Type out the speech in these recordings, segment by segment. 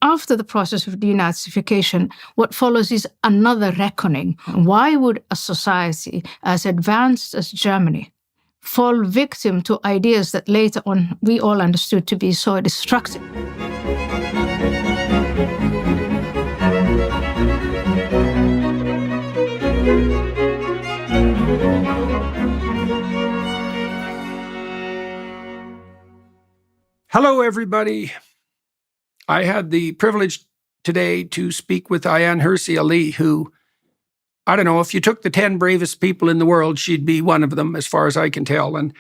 after the process of denazification, what follows is another reckoning. Why would a society as advanced as Germany fall victim to ideas that later on we all understood to be so destructive? Hello, everybody. I had the privilege today to speak with Ayaan Hirsi Ali, who, I don't know, if you took the 10 bravest people in the world, she'd be one of them, as far as I can tell. And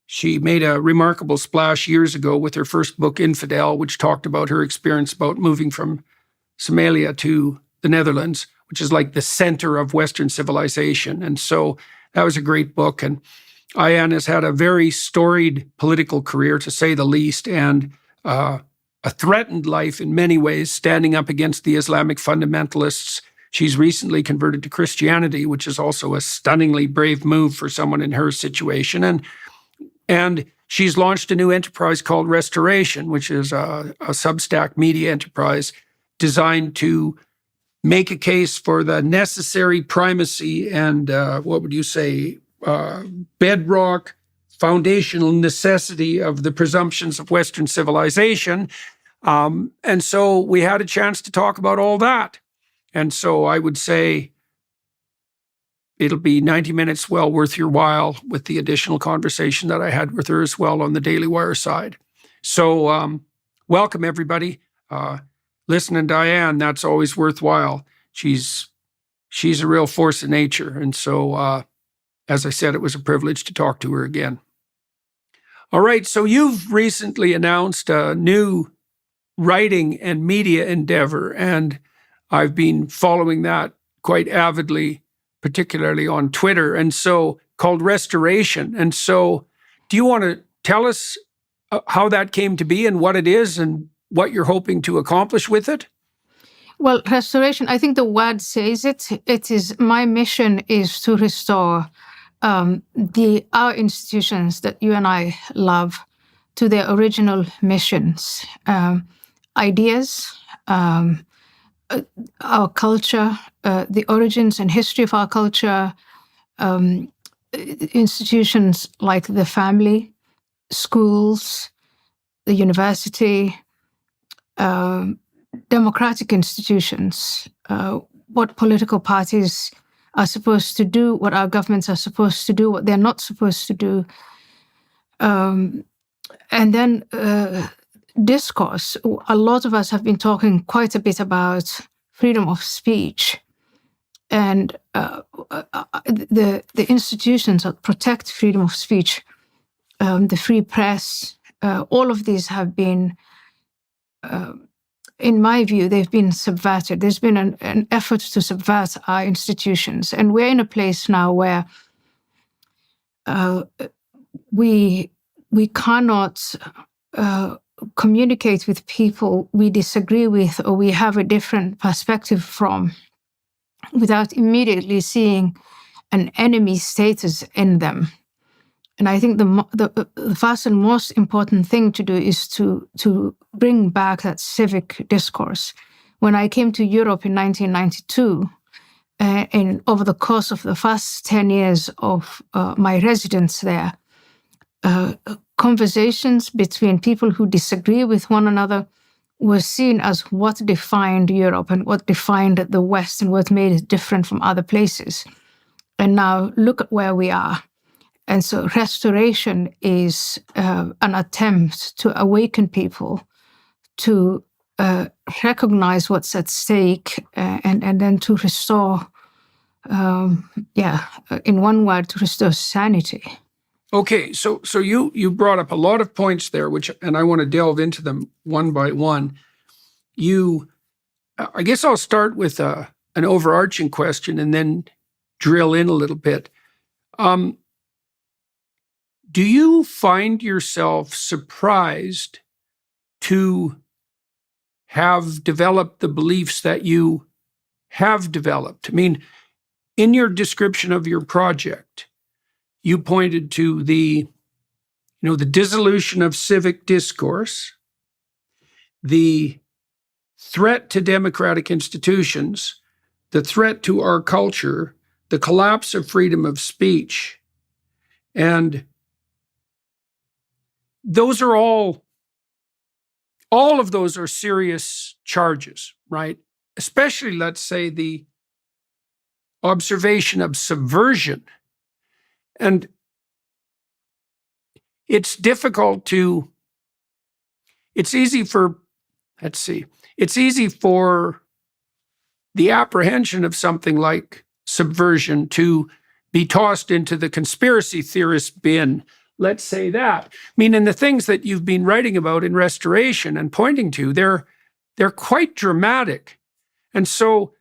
she made a remarkable splash years ago with her first book, Infidel, which talked about her experience about moving from Somalia to the Netherlands, which is like the center of Western civilization. And so that was a great book. And Ayaan has had a very storied political career, to say the least, and a threatened life in many ways, standing up against the Islamic fundamentalists. She's recently converted to Christianity, which is also a stunningly brave move for someone in her situation. And she's launched a new enterprise called Restoration, which is a Substack media enterprise designed to make a case for the necessary primacy and, bedrock, foundational necessity of the presumptions of Western civilization. And so we had a chance to talk about all that. And so I would say it'll be 90 minutes well worth your while with the additional conversation that I had with her as well on the Daily Wire side. So welcome, everybody. Listening to Ayaan, that's always worthwhile. She's a real force of nature. And so, as I said, it was a privilege to talk to her again. All right, so you've recently announced a new writing and media endeavor, and I've been following that quite avidly, particularly on Twitter, and so called Restoration. And so do you want to tell us how that came to be and what it is and what you're hoping to accomplish with it? Well, restoration, I think the word says it. It is, my mission is to restore our institutions that you and I love to their original missions, ideas, our culture, the origins and history of our culture, institutions like the family, schools, the university, democratic institutions, what political parties are supposed to do, what our governments are supposed to do, what they're not supposed to do. And then discourse. A lot of us have been talking quite a bit about freedom of speech and the institutions that protect freedom of speech, the free press. All of these have been, in my view, they've been subverted. There's been an effort to subvert our institutions. And we're in a place now where we cannot communicate with people we disagree with or we have a different perspective from without immediately seeing an enemy status in them. And I think the first and most important thing to do is to bring back that civic discourse. When I came to Europe in 1992, and over the course of the first 10 years of my residence there, conversations between people who disagree with one another were seen as what defined Europe and what defined the West and what made it different from other places. And now look at where we are. And so restoration is an attempt to awaken people to recognize what's at stake and then to restore, in one word, to restore sanity. Okay, so you brought up a lot of points there, and I want to delve into them one by one. I guess I'll start with an overarching question and then drill in a little bit. Do you find yourself surprised to have developed the beliefs that you have developed? I mean, in your description of your project, you pointed to the dissolution of civic discourse, the threat to democratic institutions, the threat to our culture, the collapse of freedom of speech. And those are all of those are serious charges, right? Especially, let's say, the observation of subversion. And it's difficult to, it's easy for the apprehension of something like subversion to be tossed into the conspiracy theorist bin. Let's say that. I mean, and the things that you've been writing about in Restoration and pointing to, they're quite dramatic. And so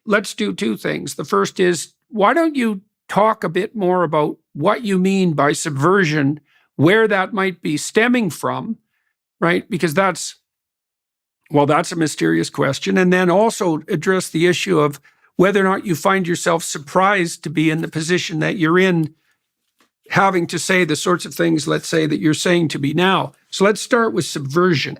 let's do two things. The first is, why don't you talk a bit more about what you mean by subversion, where that might be stemming from, right? Because that's a mysterious question. And then also address the issue of whether or not you find yourself surprised to be in the position that you're in, having to say the sorts of things, let's say, that you're saying to me now. So let's start with subversion.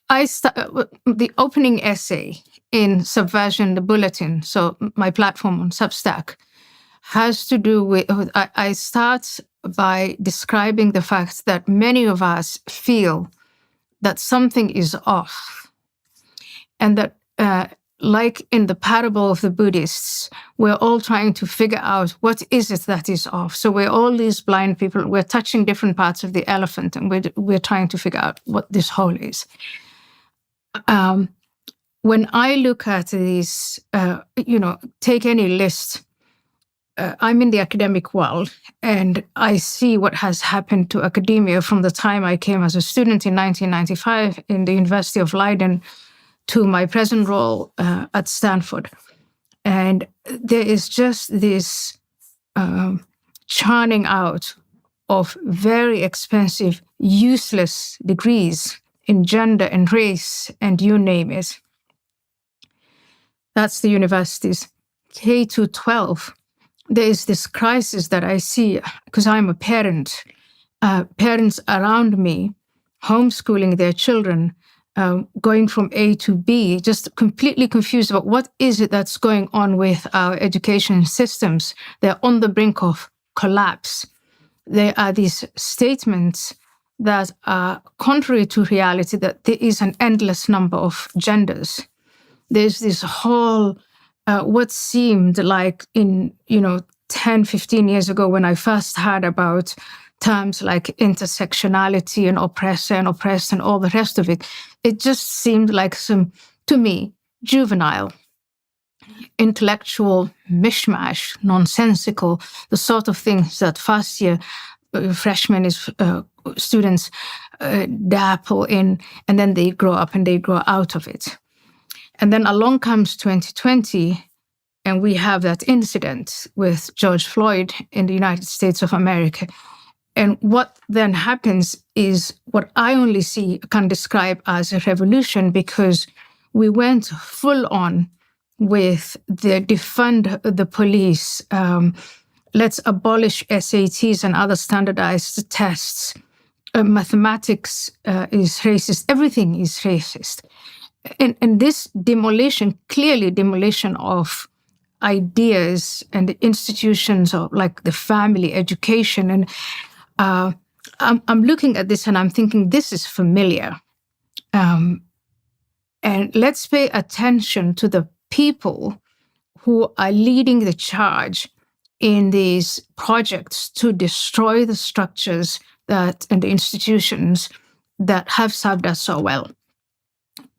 The opening essay in Subversion, the bulletin, so my platform on Substack, has to do with, I start by describing the fact that many of us feel that something is off, and that like in the parable of the Buddhists, we're all trying to figure out what is it that is off. So we're all these blind people, we're touching different parts of the elephant, and we're trying to figure out what this whole is. When I look at these, take any list, I'm in the academic world, and I see what has happened to academia from the time I came as a student in 1995 in the University of Leiden to my present role at Stanford. And there is just this churning out of very expensive, useless degrees in gender and race, and you name it. That's the universities. K to 12, there is this crisis that I see because I'm a parent. Parents around me homeschooling their children, going from A to B, just completely confused about what is it that's going on with our education systems. They're on the brink of collapse. There are these statements that are contrary to reality, that there is an endless number of genders. There's this whole, what seemed like in, 10, 15 years ago when I first heard about terms like intersectionality and oppressor and oppressed and all the rest of it, it just seemed like some, to me, juvenile, intellectual mishmash, nonsensical, the sort of things that first year freshmen students dabble in, and then they grow up and they grow out of it. And then along comes 2020, and we have that incident with George Floyd in the United States of America. And what then happens is what I only can describe as a revolution, because we went full on with the defund the police, let's abolish SATs and other standardized tests. Mathematics is racist. Everything is racist. And this clearly demolition of ideas and institutions of like the family, education. And I'm looking at this and I'm thinking, this is familiar. And let's pay attention to the people who are leading the charge in these projects to destroy the structures and the institutions that have served us so well.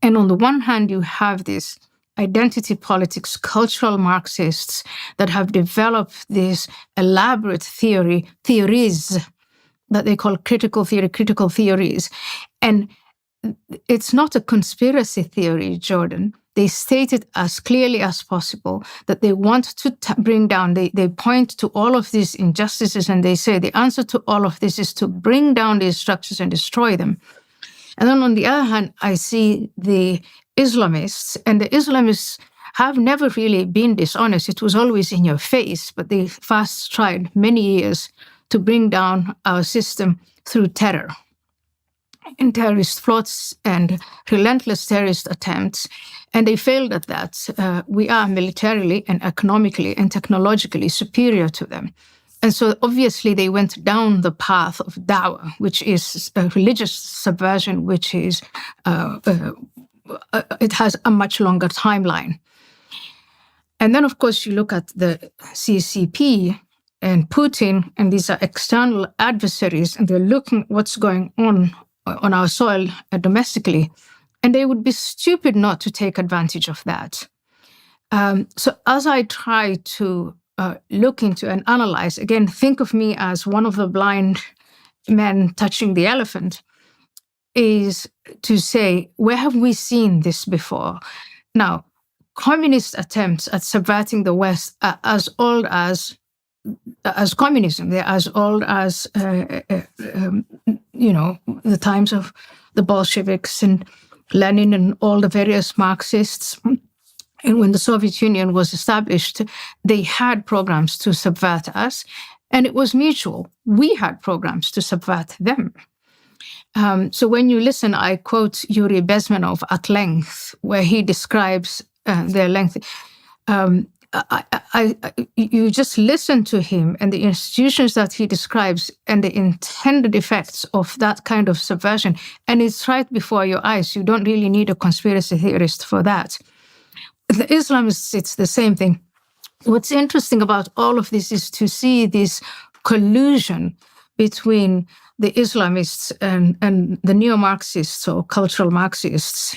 And on the one hand, you have this identity politics, cultural Marxists that have developed these elaborate theories that they call critical theories. And it's not a conspiracy theory, Jordan. They state it as clearly as possible that they want to bring down, they point to all of these injustices and they say the answer to all of this is to bring down these structures and destroy them. And then on the other hand, I see the Islamists, and the Islamists have never really been dishonest. It was always in your face, but they first tried many years to bring down our system through terror. in terrorist plots and relentless terrorist attempts, and they failed at that. We are militarily and economically and technologically superior to them. And so obviously they went down the path of dawah, which is a religious subversion, which is, it has a much longer timeline. And then, of course, you look at the CCP and Putin, and these are external adversaries, and they're looking at what's going on our soil domestically, and they would be stupid not to take advantage of that. So as I try to look into and analyze, again, think of me as one of the blind men touching the elephant, is to say, where have we seen this before? Now, communist attempts at subverting the West are as old as communism. They're as old as, the times of the Bolsheviks and Lenin and all the various Marxists. And when the Soviet Union was established, they had programs to subvert us, and it was mutual. We had programs to subvert them. So when you listen, I quote Yuri Bezmenov at length, where he describes their length. You just listen to him and the institutions that he describes and the intended effects of that kind of subversion, and it's right before your eyes. You don't really need a conspiracy theorist for that. The Islamists, it's the same thing. What's interesting about all of this is to see this collusion between the Islamists and the neo-Marxists or cultural Marxists,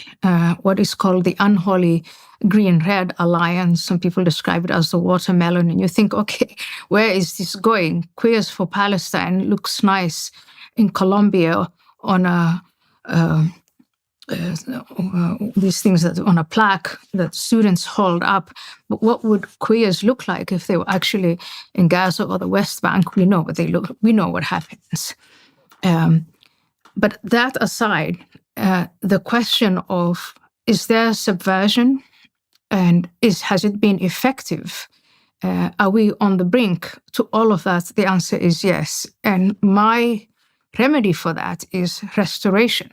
what is called the unholy green-red alliance. Some people describe it as the watermelon, and you think, okay, where is this going? Queers for Palestine looks nice in Colombia on these things that on a plaque that students hold up. But what would queers look like if they were actually in Gaza or the West Bank? We know what they look. We know what happens. But that aside, the question of, is there subversion, and has it been effective? Are we on the brink to all of that? The answer is yes. And my remedy for that is restoration.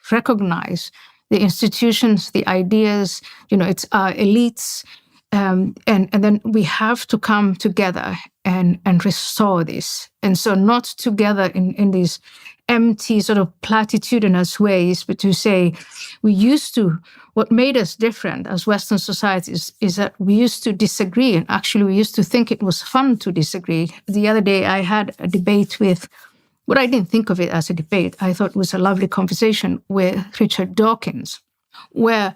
Recognize the institutions, the ideas, it's our elites. And then we have to come together and restore this. And so not together in these empty sort of platitudinous ways, but to say what made us different as Western societies is that we used to disagree, and actually we used to think it was fun to disagree. The other day I had a debate with, but I didn't think of it as a debate. I thought it was a lovely conversation with Richard Dawkins, where,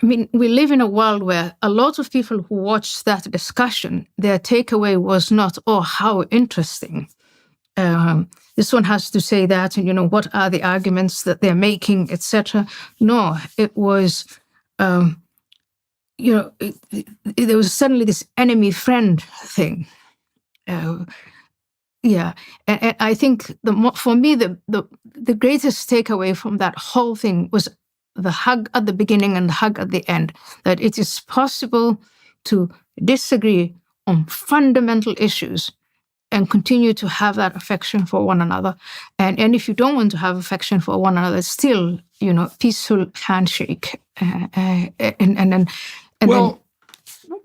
we live in a world where a lot of people who watched that discussion, their takeaway was not, oh, how interesting. This one has to say that, and what are the arguments that they're making, etc. No, it was, there was suddenly this enemy-friend thing. Yeah, and I think for me the greatest takeaway from that whole thing was the hug at the beginning and the hug at the end. That it is possible to disagree on fundamental issues and continue to have that affection for one another. And if you don't want to have affection for one another, still, peaceful handshake.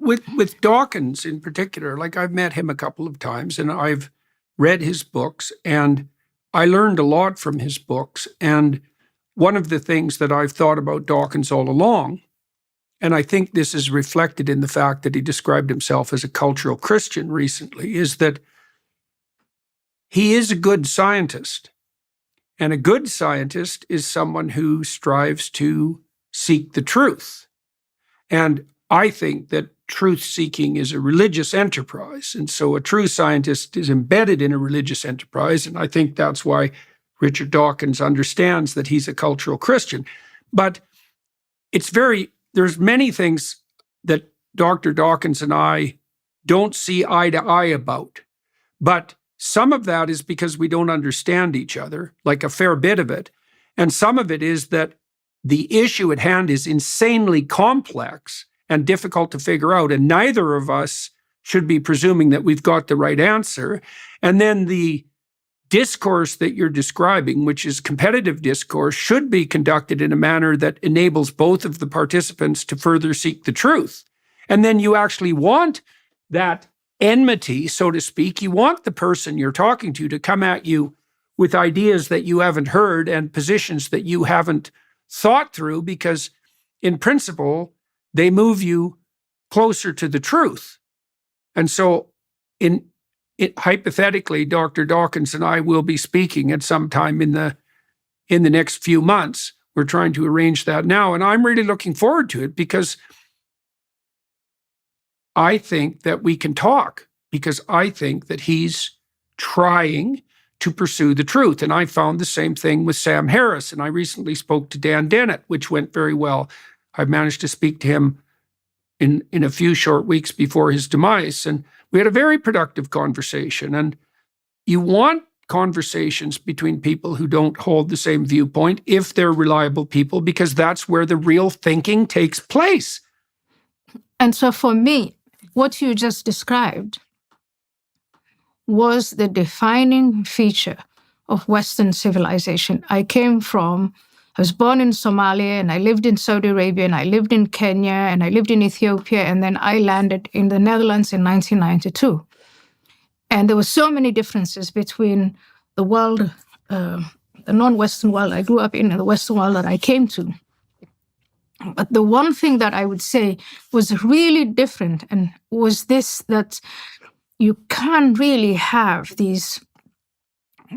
With Dawkins in particular, like I've met him a couple of times, and I've read his books, and I learned a lot from his books. And one of the things that I've thought about Dawkins all along, and I think this is reflected in the fact that he described himself as a cultural Christian recently, is that he is a good scientist. And a good scientist is someone who strives to seek the truth. And I think that truth-seeking is a religious enterprise. And so a true scientist is embedded in a religious enterprise. And I think that's why Richard Dawkins understands that he's a cultural Christian. But there's many things that Dr. Dawkins and I don't see eye to eye about. But some of that is because we don't understand each other, like a fair bit of it. And some of it is that the issue at hand is insanely complex and difficult to figure out. And neither of us should be presuming that we've got the right answer. And then the discourse that you're describing, which is competitive discourse, should be conducted in a manner that enables both of the participants to further seek the truth. And then you actually want that enmity, so to speak. You want the person you're talking to come at you with ideas that you haven't heard and positions that you haven't thought through, because in principle, they move you closer to the truth. And so hypothetically, Dr. Dawkins and I will be speaking at some time in the next few months. We're trying to arrange that now, and I'm really looking forward to it, because I think that we can talk, because I think that he's trying to pursue the truth. And I found the same thing with Sam Harris, and I recently spoke to Dan Dennett, which went very well. I managed to speak to him in a few short weeks before his demise, and we had a very productive conversation. And you want conversations between people who don't hold the same viewpoint, if they're reliable people, because that's where the real thinking takes place. And so for me, what you just described was the defining feature of Western civilization. I was born in Somalia, and I lived in Saudi Arabia, and I lived in Kenya, and I lived in Ethiopia, and then I landed in the Netherlands in 1992. And there were so many differences between the world, the non-Western world I grew up in, and the Western world that I came to. But the one thing that I would say was really different, and was this, that you can't really have these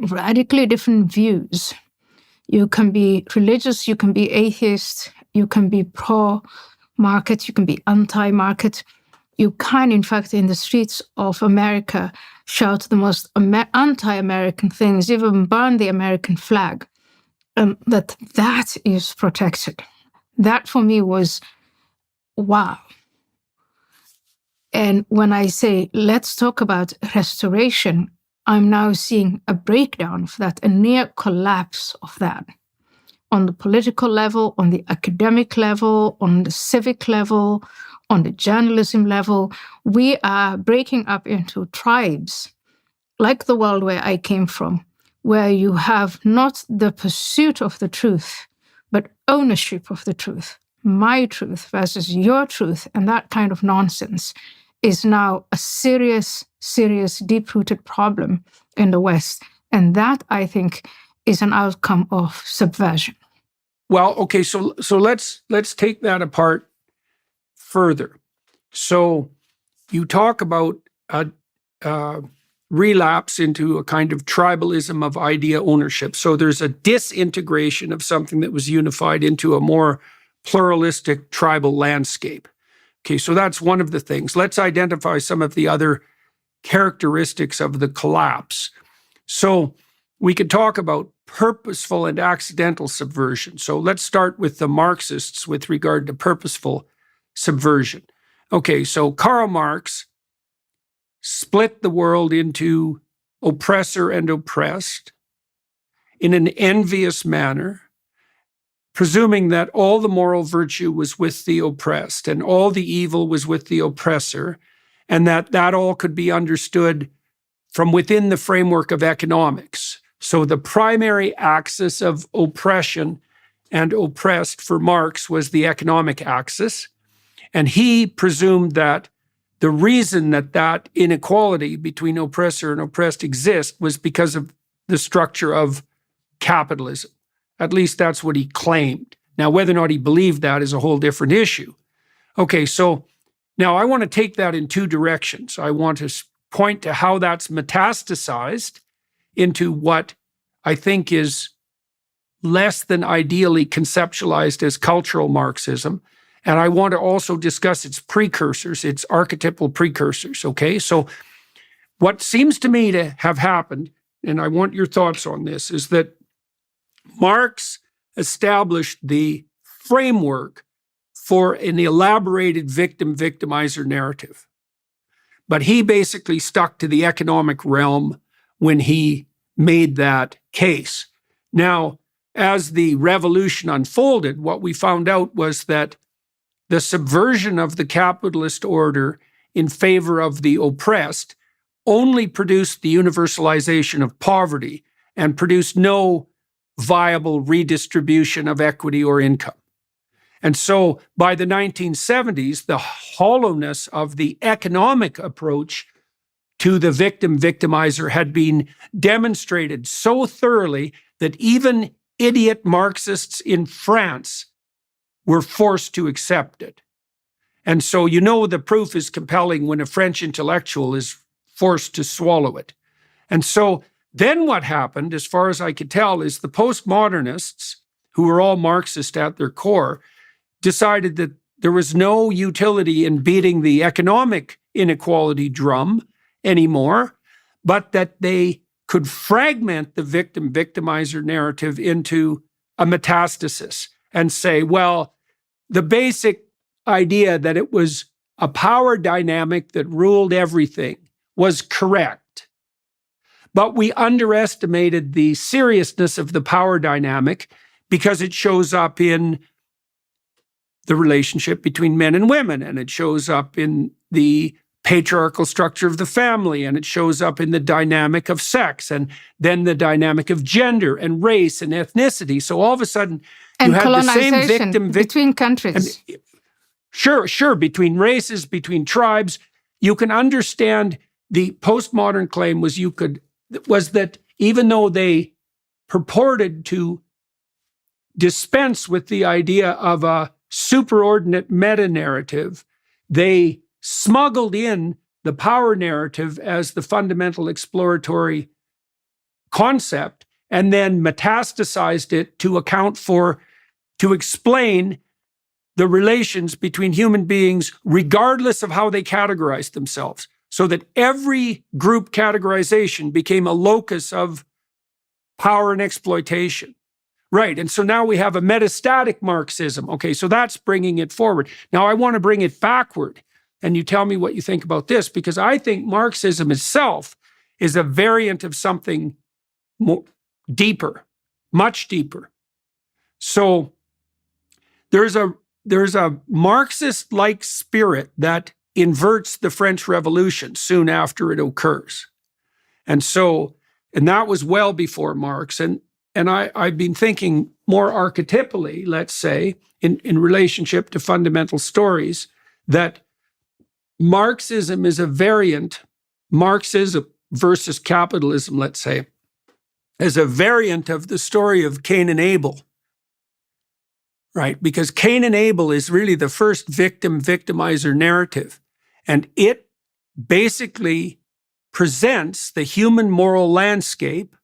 radically different views. You can be religious, you can be atheist, you can be pro-market, you can be anti-market. You can, in fact, in the streets of America, shout the most anti-American things, even burn the American flag, that is protected. That for me was, wow. And when I say, let's talk about restoration, I'm now seeing a breakdown of that, a near collapse of that, on the political level, on the academic level, on the civic level, on the journalism level. We are breaking up into tribes, like the world where I came from, where you have not the pursuit of the truth, but ownership of the truth. My truth versus your truth, and that kind of nonsense is now a serious, serious, deep-rooted problem in the West. And that, I think, is an outcome of subversion. Well, okay, so let's take that apart further. So you talk about a relapse into a kind of tribalism of idea ownership. So there's a disintegration of something that was unified into a more pluralistic tribal landscape. Okay, so that's one of the things. Let's identify some of the other characteristics of the collapse. So we could talk about purposeful and accidental subversion. So let's start with the Marxists with regard to purposeful subversion. Okay, so Karl Marx split the world into oppressor and oppressed in an envious manner, presuming that all the moral virtue was with the oppressed and all the evil was with the oppressor, and that all could be understood from within the framework of economics. So the primary axis of oppression and oppressed for Marx was the economic axis, and he presumed that the reason that inequality between oppressor and oppressed exists was because of the structure of capitalism. At least that's what he claimed. Now, whether or not he believed that is a whole different issue. Okay, so now I want to take that in two directions. I want to point to how that's metastasized into what I think is less than ideally conceptualized as cultural Marxism. And I want to also discuss its precursors, its archetypal precursors, okay? So what seems to me to have happened, and I want your thoughts on this, is that Marx established the framework for an elaborated victim-victimizer narrative. But he basically stuck to the economic realm when he made that case. Now, as the revolution unfolded, what we found out was that the subversion of the capitalist order in favor of the oppressed only produced the universalization of poverty and produced no viable redistribution of equity or income. And so by the 1970s, the hollowness of the economic approach to the victim-victimizer had been demonstrated so thoroughly that even idiot Marxists in France were forced to accept it. And so the proof is compelling when a French intellectual is forced to swallow it. And so then what happened, as far as I could tell, is the postmodernists, who were all Marxist at their core, decided that there was no utility in beating the economic inequality drum anymore, but that they could fragment the victim-victimizer narrative into a metastasis and say, well, the basic idea that it was a power dynamic that ruled everything was correct. But we underestimated the seriousness of the power dynamic because it shows up in the relationship between men and women, and it shows up in the patriarchal structure of the family, and it shows up in the dynamic of sex, and then the dynamic of gender and race and ethnicity. So all of a sudden, you had the same victim between countries. Sure, between races, between tribes. You can understand the postmodern claim was that even though they purported to dispense with the idea of a superordinate meta-narrative, they smuggled in the power narrative as the fundamental exploratory concept and then metastasized it to explain the relations between human beings regardless of how they categorized themselves, so that every group categorization became a locus of power and exploitation. Right, and so now we have a metastatic Marxism. Okay, so that's bringing it forward. Now I want to bring it backward, and you tell me what you think about this, because I think Marxism itself is a variant of something more deeper, much deeper. So there's a Marxist-like spirit that inverts the French Revolution soon after it occurs. And that was well before Marx. And I've been thinking more archetypally, let's say, in relationship to fundamental stories, that Marxism is a variant, Marxism versus capitalism, let's say, is a variant of the story of Cain and Abel, right? Because Cain and Abel is really the first victim-victimizer narrative. And it basically presents the human moral landscape,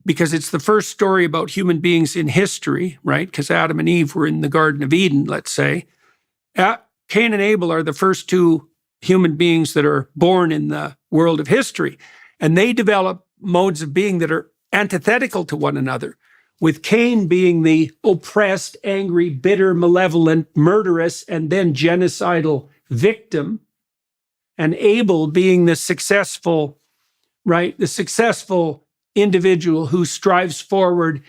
because it's the first story about human beings in history, right? Because Adam and Eve were in the Garden of Eden, let's say. Cain and Abel are the first two human beings that are born in the world of history. And they develop modes of being that are antithetical to one another, with Cain being the oppressed, angry, bitter, malevolent, murderous, and then genocidal victim, and Abel being the successful, right? The successful individual who strives forward,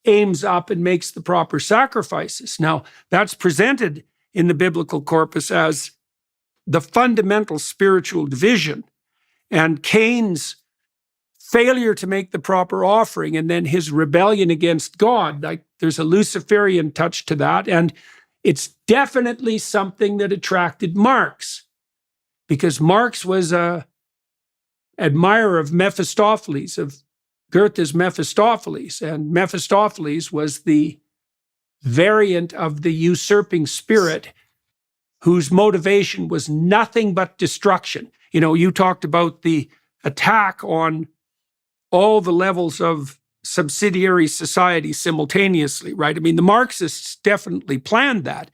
aims up, and makes the proper sacrifices. Now, that's presented in the biblical corpus as the fundamental spiritual division. And Cain's failure to make the proper offering and then his rebellion against God, like there's a Luciferian touch to that. And it's definitely something that attracted Marx, because Marx was an admirer of Mephistopheles, of Goethe's Mephistopheles, and Mephistopheles was the variant of the usurping spirit whose motivation was nothing but destruction. You talked about the attack on all the levels of subsidiary society simultaneously, right? I mean, the Marxists definitely planned that.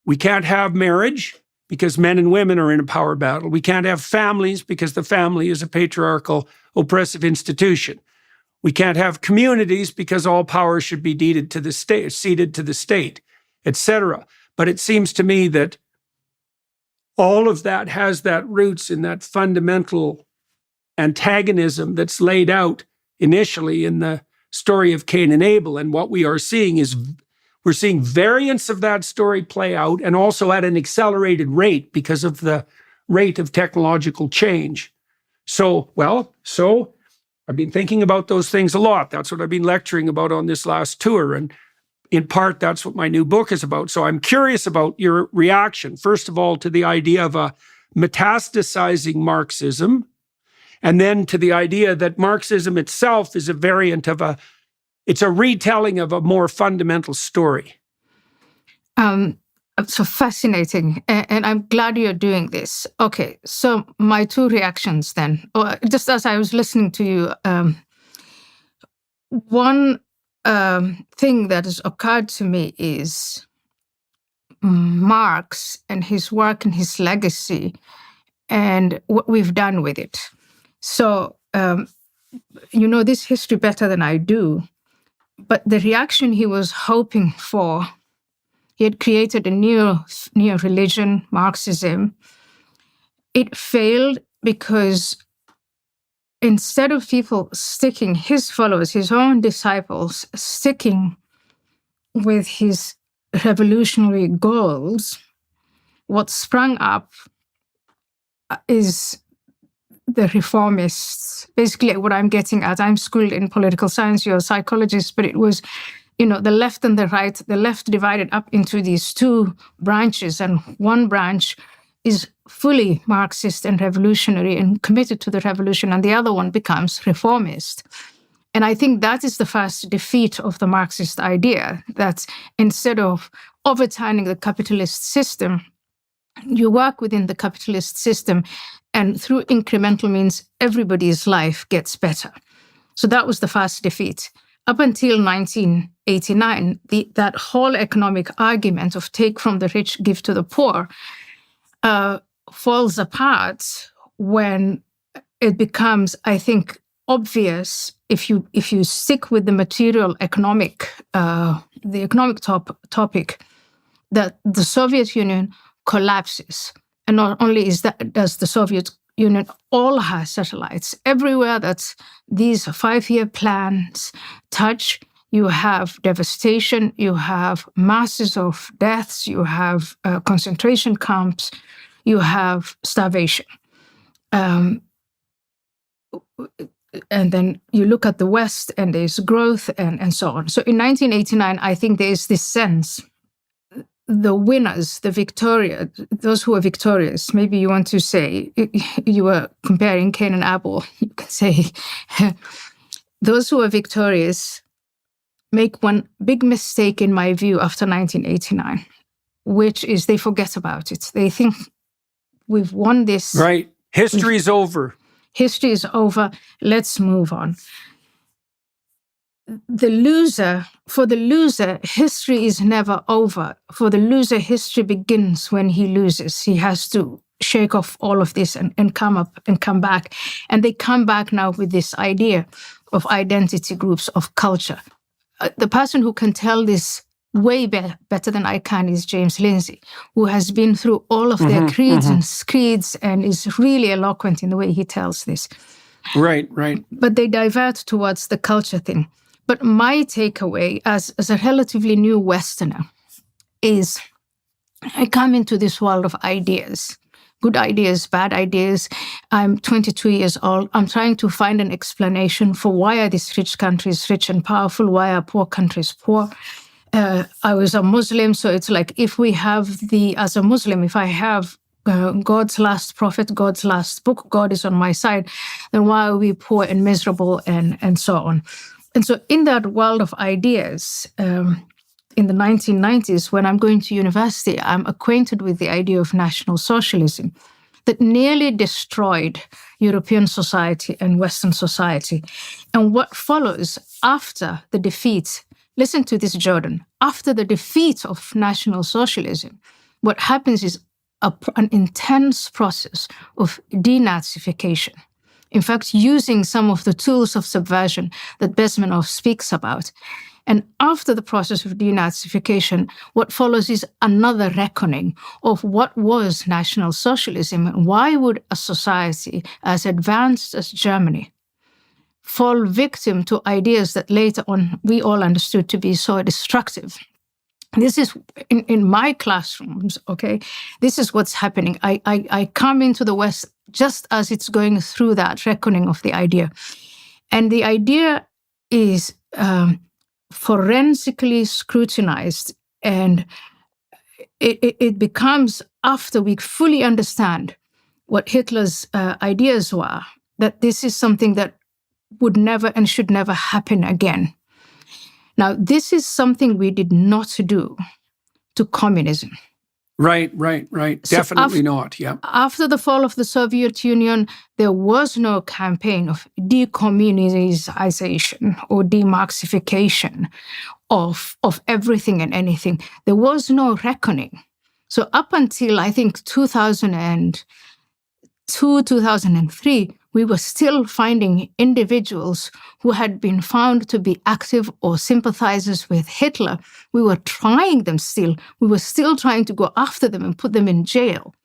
We can't have marriage because men and women are in a power battle. We can't have families because the family is a patriarchal, oppressive institution. We can't have communities because all power should be ceded to the state, etc. But it seems to me that all of that has that roots in that fundamental antagonism that's laid out initially in the story of Cain and Abel. And what we are seeing is we're seeing variants of that story play out, and also at an accelerated rate because of the rate of technological change. So I've been thinking about those things a lot. That's what I've been lecturing about on this last tour. And in part, that's what my new book is about. So I'm curious about your reaction, first of all, to the idea of a metastasizing Marxism, and then to the idea that Marxism itself is a variant of it's a retelling of a more fundamental story. So fascinating. And I'm glad you're doing this. Okay, so my two reactions then, just as I was listening to you, one thing that has occurred to me is Marx and his work and his legacy and what we've done with it. So, you know this history better than I do, but the reaction he was hoping for, he had created a new religion, Marxism. It failed because instead of people sticking, his followers, his own disciples, sticking with his revolutionary goals, what sprung up is the reformists. Basically, what I'm getting at, I'm schooled in political science, you're a psychologist, but it was, the left and the right, the left divided up into these two branches, and one branch is fully Marxist and revolutionary and committed to the revolution, and the other one becomes reformist. And I think that is the first defeat of the Marxist idea, that instead of overturning the capitalist system, you work within the capitalist system, and through incremental means, everybody's life gets better. So that was the first defeat. Up until 1989, that whole economic argument of take from the rich, give to the poor, falls apart when it becomes, I think, obvious if you stick with the material economic, the economic topic, that the Soviet Union collapses. And not only does the Soviet Union all have satellites everywhere that these 5-year plans touch, you have devastation, you have masses of deaths, you have concentration camps, you have starvation. And then you look at the West and there's growth and so on. So in 1989, I think there is this sense, the winners, those who are victorious, maybe you want to say, you were comparing Cain and Abel, you can say, those who are victorious make one big mistake, in my view, after 1989, which is they forget about it. They think we've won this. Right. History is over. History is over. Let's move on. For the loser, history is never over. For the loser, history begins when he loses. He has to shake off all of this and come up and come back. And they come back now with this idea of identity groups, of culture. The person who can tell this way better than I can is James Lindsay, who has been through all of their creeds and is really eloquent in the way he tells this. Right. But they divert towards the culture thing. But my takeaway as a relatively new Westerner is I come into this world of ideas, good ideas, bad ideas. I'm 22 years old. I'm trying to find an explanation for why are these rich countries rich and powerful? Why are poor countries poor? I was a Muslim, so it's like if I have God's last prophet, God's last book, God is on my side, then why are we poor and miserable and so on? And so in that world of ideas, in the 1990s, when I'm going to university, I'm acquainted with the idea of National Socialism that nearly destroyed European society and Western society. And what follows after the defeat, listen to this, Jordan, after the defeat of National Socialism, what happens is an intense process of denazification. In fact, using some of the tools of subversion that Bezmenov speaks about. And after the process of denazification, what follows is another reckoning of what was National Socialism and why would a society as advanced as Germany fall victim to ideas that later on we all understood to be so destructive. This is in my classrooms, okay? This is what's happening. I come into the West just as it's going through that reckoning of the idea. And the idea is forensically scrutinized, and it becomes, after we fully understand what Hitler's ideas were, that this is something that would never and should never happen again. Now, this is something we did not do to communism. Right. So Definitely not, yeah. After the fall of the Soviet Union, there was no campaign of decommunization or demarxification of everything and anything. There was no reckoning. So up until, I think, 2002, 2003, we were still finding individuals who had been found to be active or sympathizers with Hitler. We were trying them still. We were still trying to go after them and put them in jail.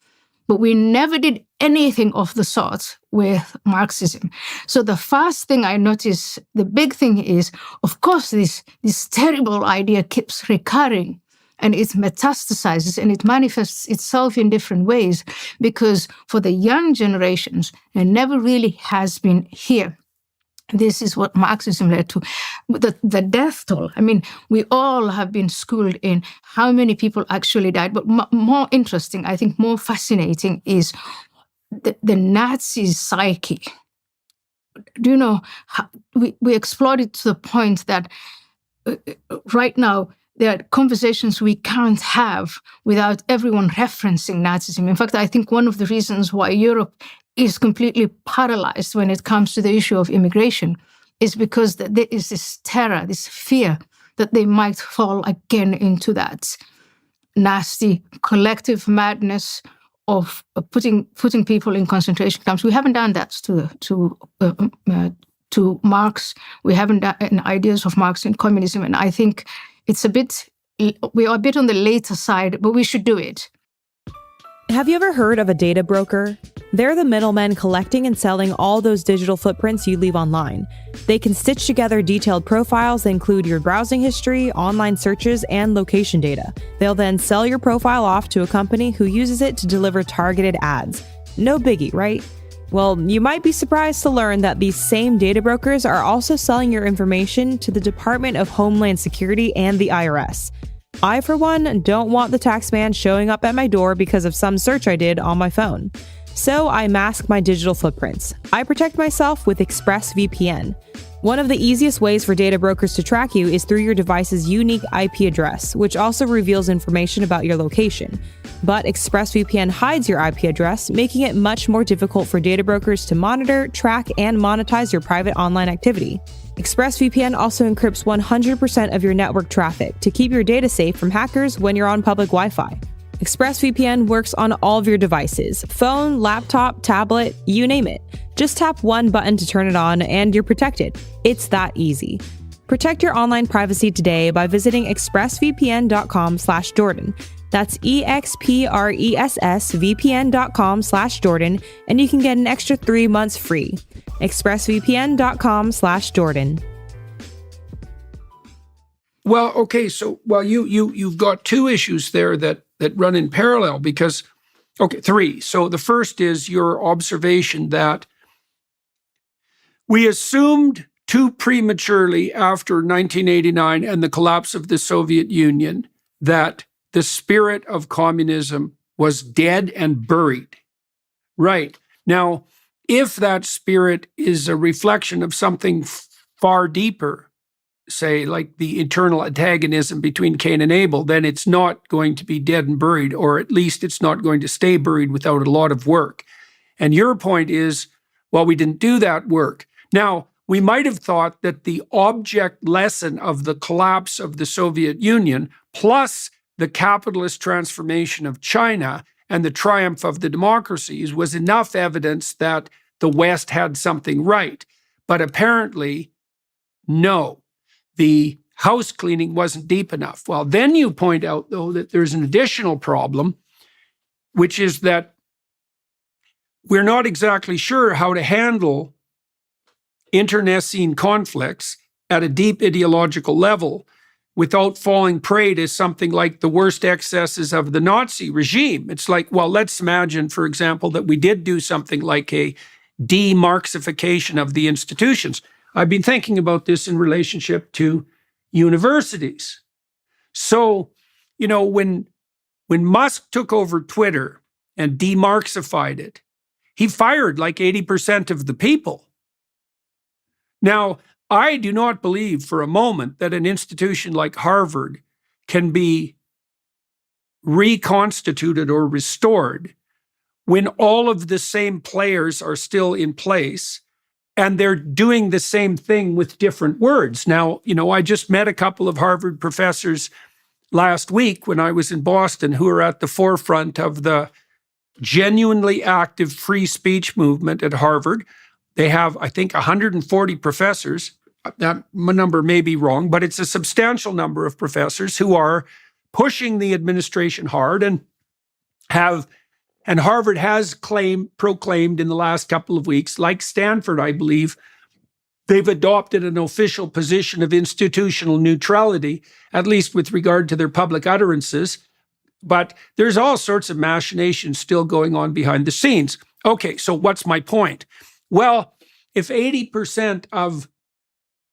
But we never did anything of the sort with Marxism. So the first thing I noticed, the big thing is, of course, this terrible idea keeps recurring. And it metastasizes and it manifests itself in different ways, because for the young generations, it never really has been here. This is what Marxism led to. The death toll. I mean, we all have been schooled in how many people actually died. But more interesting, I think more fascinating, is the Nazi psyche. Do you know, we explored it to the point that right now, there are conversations we can't have without everyone referencing Nazism. In fact, I think one of the reasons why Europe is completely paralyzed when it comes to the issue of immigration is because there is this terror, this fear that they might fall again into that nasty collective madness of putting people in concentration camps. We haven't done that to Marx. We haven't done ideas of Marx in communism, and I think we are a bit on the later side, but we should do it. Have you ever heard of a data broker? They're the middlemen collecting and selling all those digital footprints you leave online. They can stitch together detailed profiles that include your browsing history, online searches, and location data. They'll then sell your profile off to a company who uses it to deliver targeted ads. No biggie, right? Well, you might be surprised to learn that these same data brokers are also selling your information to the Department of Homeland Security and the IRS. I, for one, don't want the taxman showing up at my door because of some search I did on my phone. So I mask my digital footprints. I protect myself with ExpressVPN. One of the easiest ways for data brokers to track you is through your device's unique IP address, which also reveals information about your location. But ExpressVPN hides your IP address, making it much more difficult for data brokers to monitor, track, and monetize your private online activity. ExpressVPN also encrypts 100% of your network traffic to keep your data safe from hackers when you're on public Wi-Fi. ExpressVPN works on all of your devices: phone, laptop, tablet, you name it. Just tap one button to turn it on and you're protected. It's that easy. Protect your online privacy today by visiting expressvpn.com/Jordan. That's expressvpn.com/Jordan, and you can get an extra 3 months free. expressvpn.com/Jordan. Well, okay, so you've got two issues there that run in parallel, because three. So the first is your observation that we assumed too prematurely after 1989 and the collapse of the Soviet Union that the spirit of communism was dead and buried. Right. Now, if that spirit is a reflection of something far deeper, say like the eternal antagonism between Cain and Abel, then it's not going to be dead and buried, or at least it's not going to stay buried without a lot of work. And your point is, well, we didn't do that work. Now, we might have thought that the object lesson of the collapse of the Soviet Union, plus the capitalist transformation of China and the triumph of the democracies, was enough evidence that the West had something right. But apparently, no, the house cleaning wasn't deep enough. Well, then you point out, though, that there's an additional problem, which is that we're not exactly sure how to handle internecine conflicts at a deep ideological level, without falling prey to something like the worst excesses of the Nazi regime. It's like, well, let's imagine, for example, that we did do something like a de-Marxification of the institutions. I've been thinking about this in relationship to universities. So, when Musk took over Twitter and de-Marxified it, he fired like 80% of the people. Now, I do not believe for a moment that an institution like Harvard can be reconstituted or restored when all of the same players are still in place and they're doing the same thing with different words. Now, I just met a couple of Harvard professors last week when I was in Boston who are at the forefront of the genuinely active free speech movement at Harvard. They have, I think, 140 professors. That number may be wrong, but it's a substantial number of professors who are pushing the administration hard and Harvard has proclaimed in the last couple of weeks, like Stanford, I believe, they've adopted an official position of institutional neutrality, at least with regard to their public utterances. But there's all sorts of machinations still going on behind the scenes. Okay, so what's my point? Well, if 80% of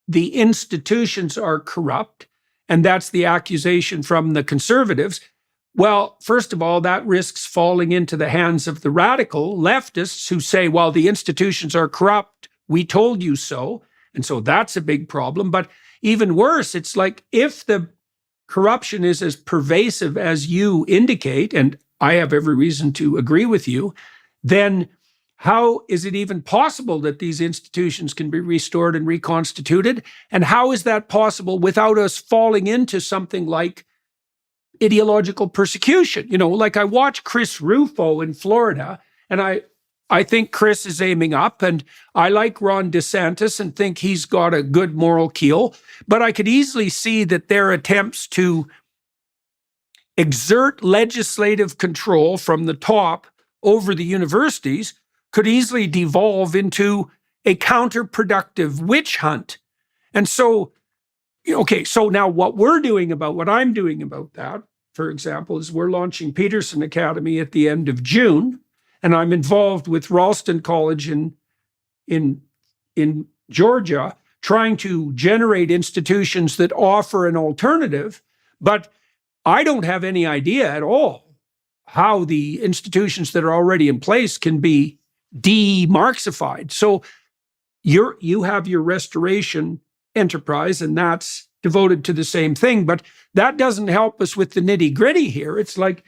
the institutions are corrupt, and that's the accusation from the conservatives, well, first of all, that risks falling into the hands of the radical leftists who say, well, the institutions are corrupt. We told you so. And so that's a big problem. But even worse, it's like if the corruption is as pervasive as you indicate, and I have every reason to agree with you, then how is it even possible that these institutions can be restored and reconstituted? And how is that possible without us falling into something like ideological persecution? Like I watch Chris Rufo in Florida, and I think Chris is aiming up, and I like Ron DeSantis and think he's got a good moral keel, but I could easily see that their attempts to exert legislative control from the top over the universities could easily devolve into a counterproductive witch hunt. And so, so now what I'm doing about that, for example, is we're launching Peterson Academy at the end of June, and I'm involved with Ralston College in Georgia, trying to generate institutions that offer an alternative. But I don't have any idea at all how the institutions that are already in place can be de-Marxified. So you have your restoration enterprise, and that's devoted to the same thing, but that doesn't help us with the nitty-gritty here. It's like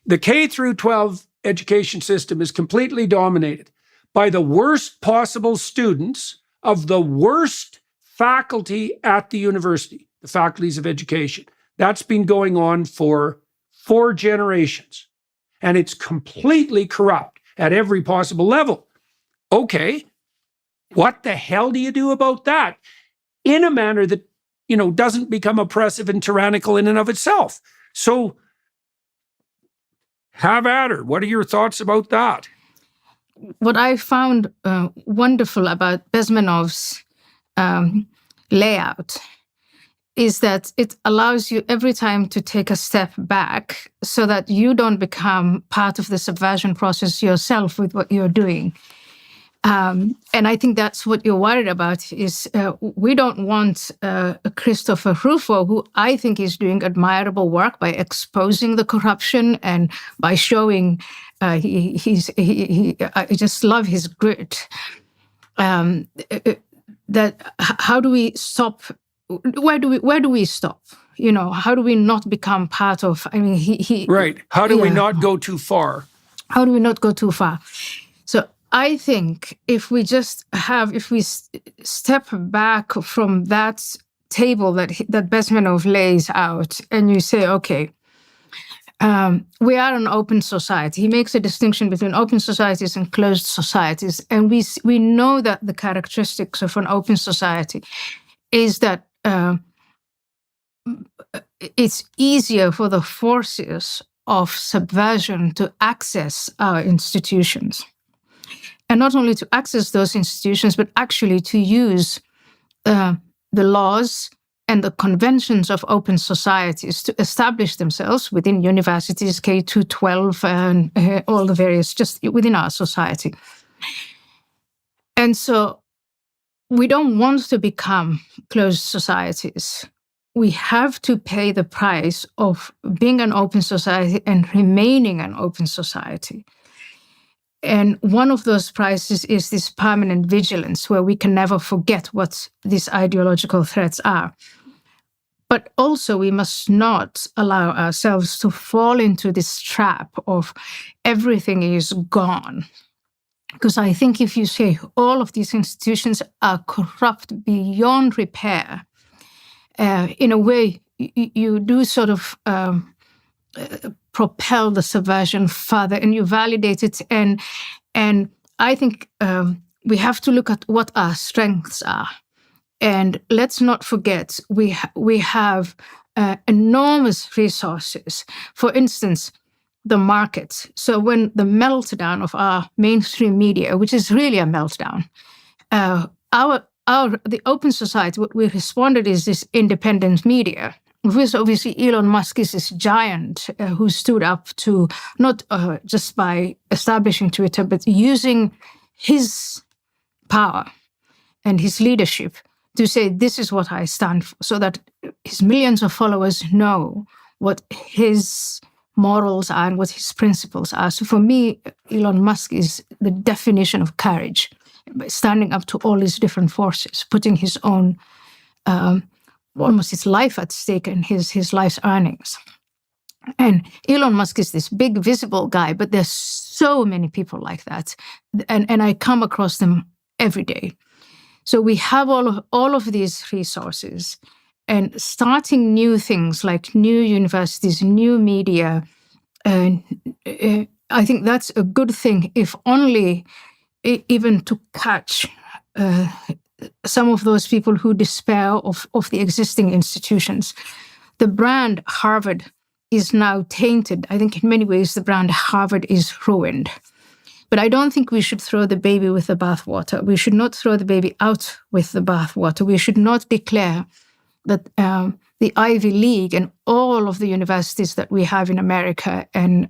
the K through 12 education system is completely dominated by the worst possible students of the worst faculty at the university, the faculties of education. That's been going on for 4 generations, and it's completely corrupt at every possible level. Okay, what the hell do you do about that in a manner that doesn't become oppressive and tyrannical in and of itself? So have at her. What are your thoughts about that? What I found wonderful about Bezmenov's layout is that it allows you every time to take a step back so that you don't become part of the subversion process yourself with what you're doing. And I think that's what you're worried about is we don't want Christopher Rufo, who I think is doing admirable work by exposing the corruption and by showing I just love his grit. That how do we stop? Where do we stop? How do we not become part of? Right. How do we not go too far? How do we not go too far? So I think if we step back from that table that Bezmenov lays out, and you say, okay, we are an open society. He makes a distinction between open societies and closed societies, and we know that the characteristics of an open society is that it's easier for the forces of subversion to access our institutions. And not only to access those institutions, but actually to use the laws and the conventions of open societies to establish themselves within universities, K-12, and all the various, just within our society. And so we don't want to become closed societies. We have to pay the price of being an open society and remaining an open society. And one of those prices is this permanent vigilance, where we can never forget what these ideological threats are. But also, we must not allow ourselves to fall into this trap of everything is gone. Because I think if you say all of these institutions are corrupt beyond repair, in a way, you do sort of propel the subversion further, and you validate it. And I think we have to look at what our strengths are. And let's not forget, we have enormous resources. For instance, the market. So when the meltdown of our mainstream media, which is really a meltdown, the open society, what we responded is this independent media. With obviously Elon Musk is this giant who stood up to not just by establishing Twitter, but using his power and his leadership to say, this is what I stand for, so that his millions of followers know what his morals are and what his principles are. So for me, Elon Musk is the definition of courage, standing up to all these different forces, putting his own, almost his life at stake and his life's earnings. And Elon Musk is this big, visible guy, but there's so many people like that. And I come across them every day. So we have all of these resources, and starting new things like new universities, new media, I think that's a good thing, if only even to catch some of those people who despair of the existing institutions. The brand Harvard is now tainted. I think in many ways the brand Harvard is ruined. But I don't think we should throw the baby with the bathwater. We should not throw the baby out with the bathwater. We should not declare that the Ivy League and all of the universities that we have in America and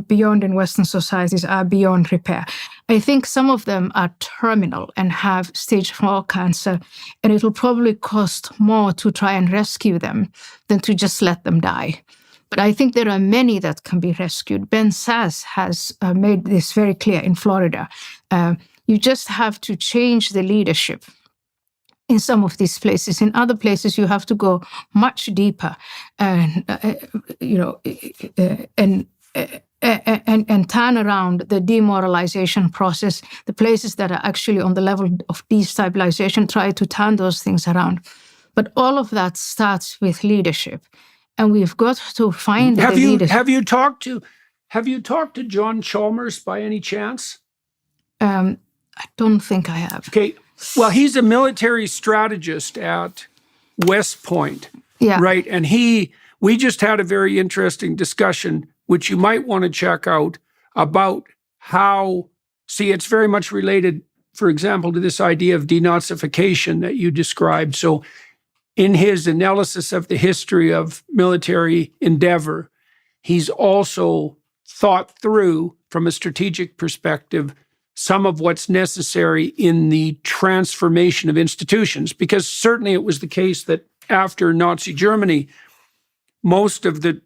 beyond in Western societies are beyond repair. I think some of them are terminal and have stage 4 cancer, and it'll probably cost more to try and rescue them than to just let them die. But I think there are many that can be rescued. Ben Sass has made this very clear in Florida. You just have to change the leadership in some of these places. In other places, you have to go much deeper, and turn around the demoralization process. The places that are actually on the level of destabilization, try to turn those things around. But all of that starts with leadership. And we've got to find the leaders. Have you talked to John Chalmers by any chance? I don't think I have. Okay. Well, he's a military strategist at West Point. Yeah. Right. And we just had a very interesting discussion, which you might want to check out, about how, it's very much related, for example, to this idea of denazification that you described. So in his analysis of the history of military endeavor, he's also thought through, from a strategic perspective, some of what's necessary in the transformation of institutions. Because certainly it was the case that after Nazi Germany, most of the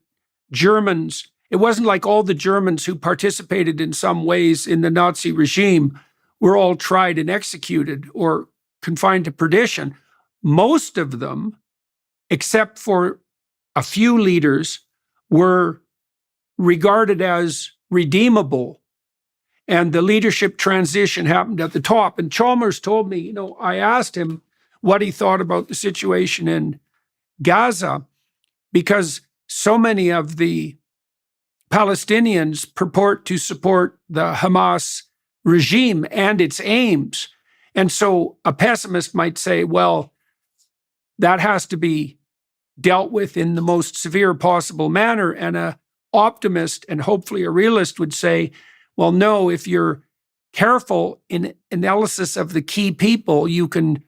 Germans, it wasn't like all the Germans who participated in some ways in the Nazi regime were all tried and executed or confined to perdition. Most of them, except for a few leaders, were regarded as redeemable. And the leadership transition happened at the top. And Chalmers told me, I asked him what he thought about the situation in Gaza, because so many of the Palestinians purport to support the Hamas regime and its aims. And so a pessimist might say, well, that has to be dealt with in the most severe possible manner. And an optimist and hopefully a realist would say, well, no, if you're careful in analysis of the key people, you can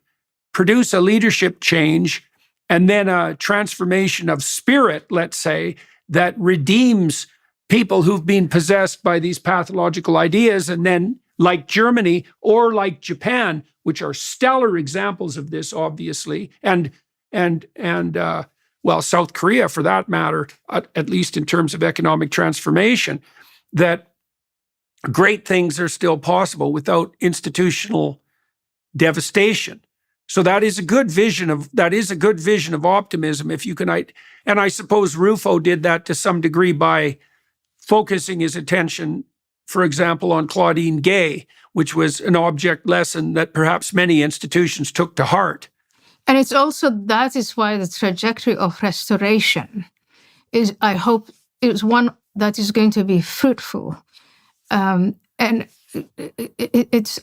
produce a leadership change and then a transformation of spirit, let's say, that redeems people who've been possessed by these pathological ideas, and then like Germany or like Japan, which are stellar examples of this, obviously, and South Korea for that matter, at least in terms of economic transformation, that great things are still possible without institutional devastation. So that is a good vision of optimism. If you can, and I suppose Rufo did that to some degree by focusing his attention, for example, on Claudine Gay, which was an object lesson that perhaps many institutions took to heart. And it's also, that is why the trajectory of restoration is, I hope, is one that is going to be fruitful. And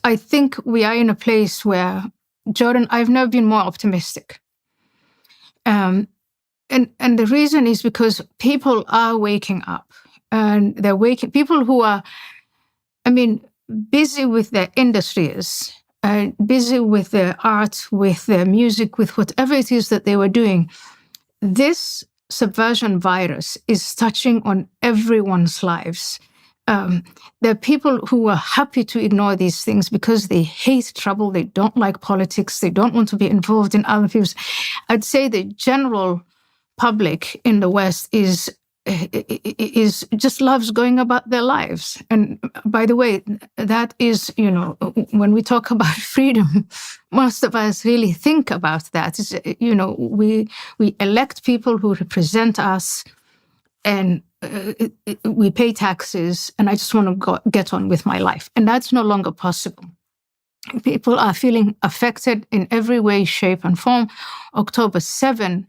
I think we are in a place where, Jordan, I've never been more optimistic. And the reason is because people are waking up, and they're people who are, busy with their industries, busy with their art, with their music, with whatever it is that they were doing. This subversion virus is touching on everyone's lives. There are people who are happy to ignore these things because they hate trouble, they don't like politics, they don't want to be involved in other people's. I'd say the general public in the West is just loves going about their lives. And by the way, that is, when we talk about freedom, most of us really think about that. It's, we elect people who represent us, and we pay taxes, and I just want to get on with my life. And that's no longer possible. People are feeling affected in every way, shape, and form. October 7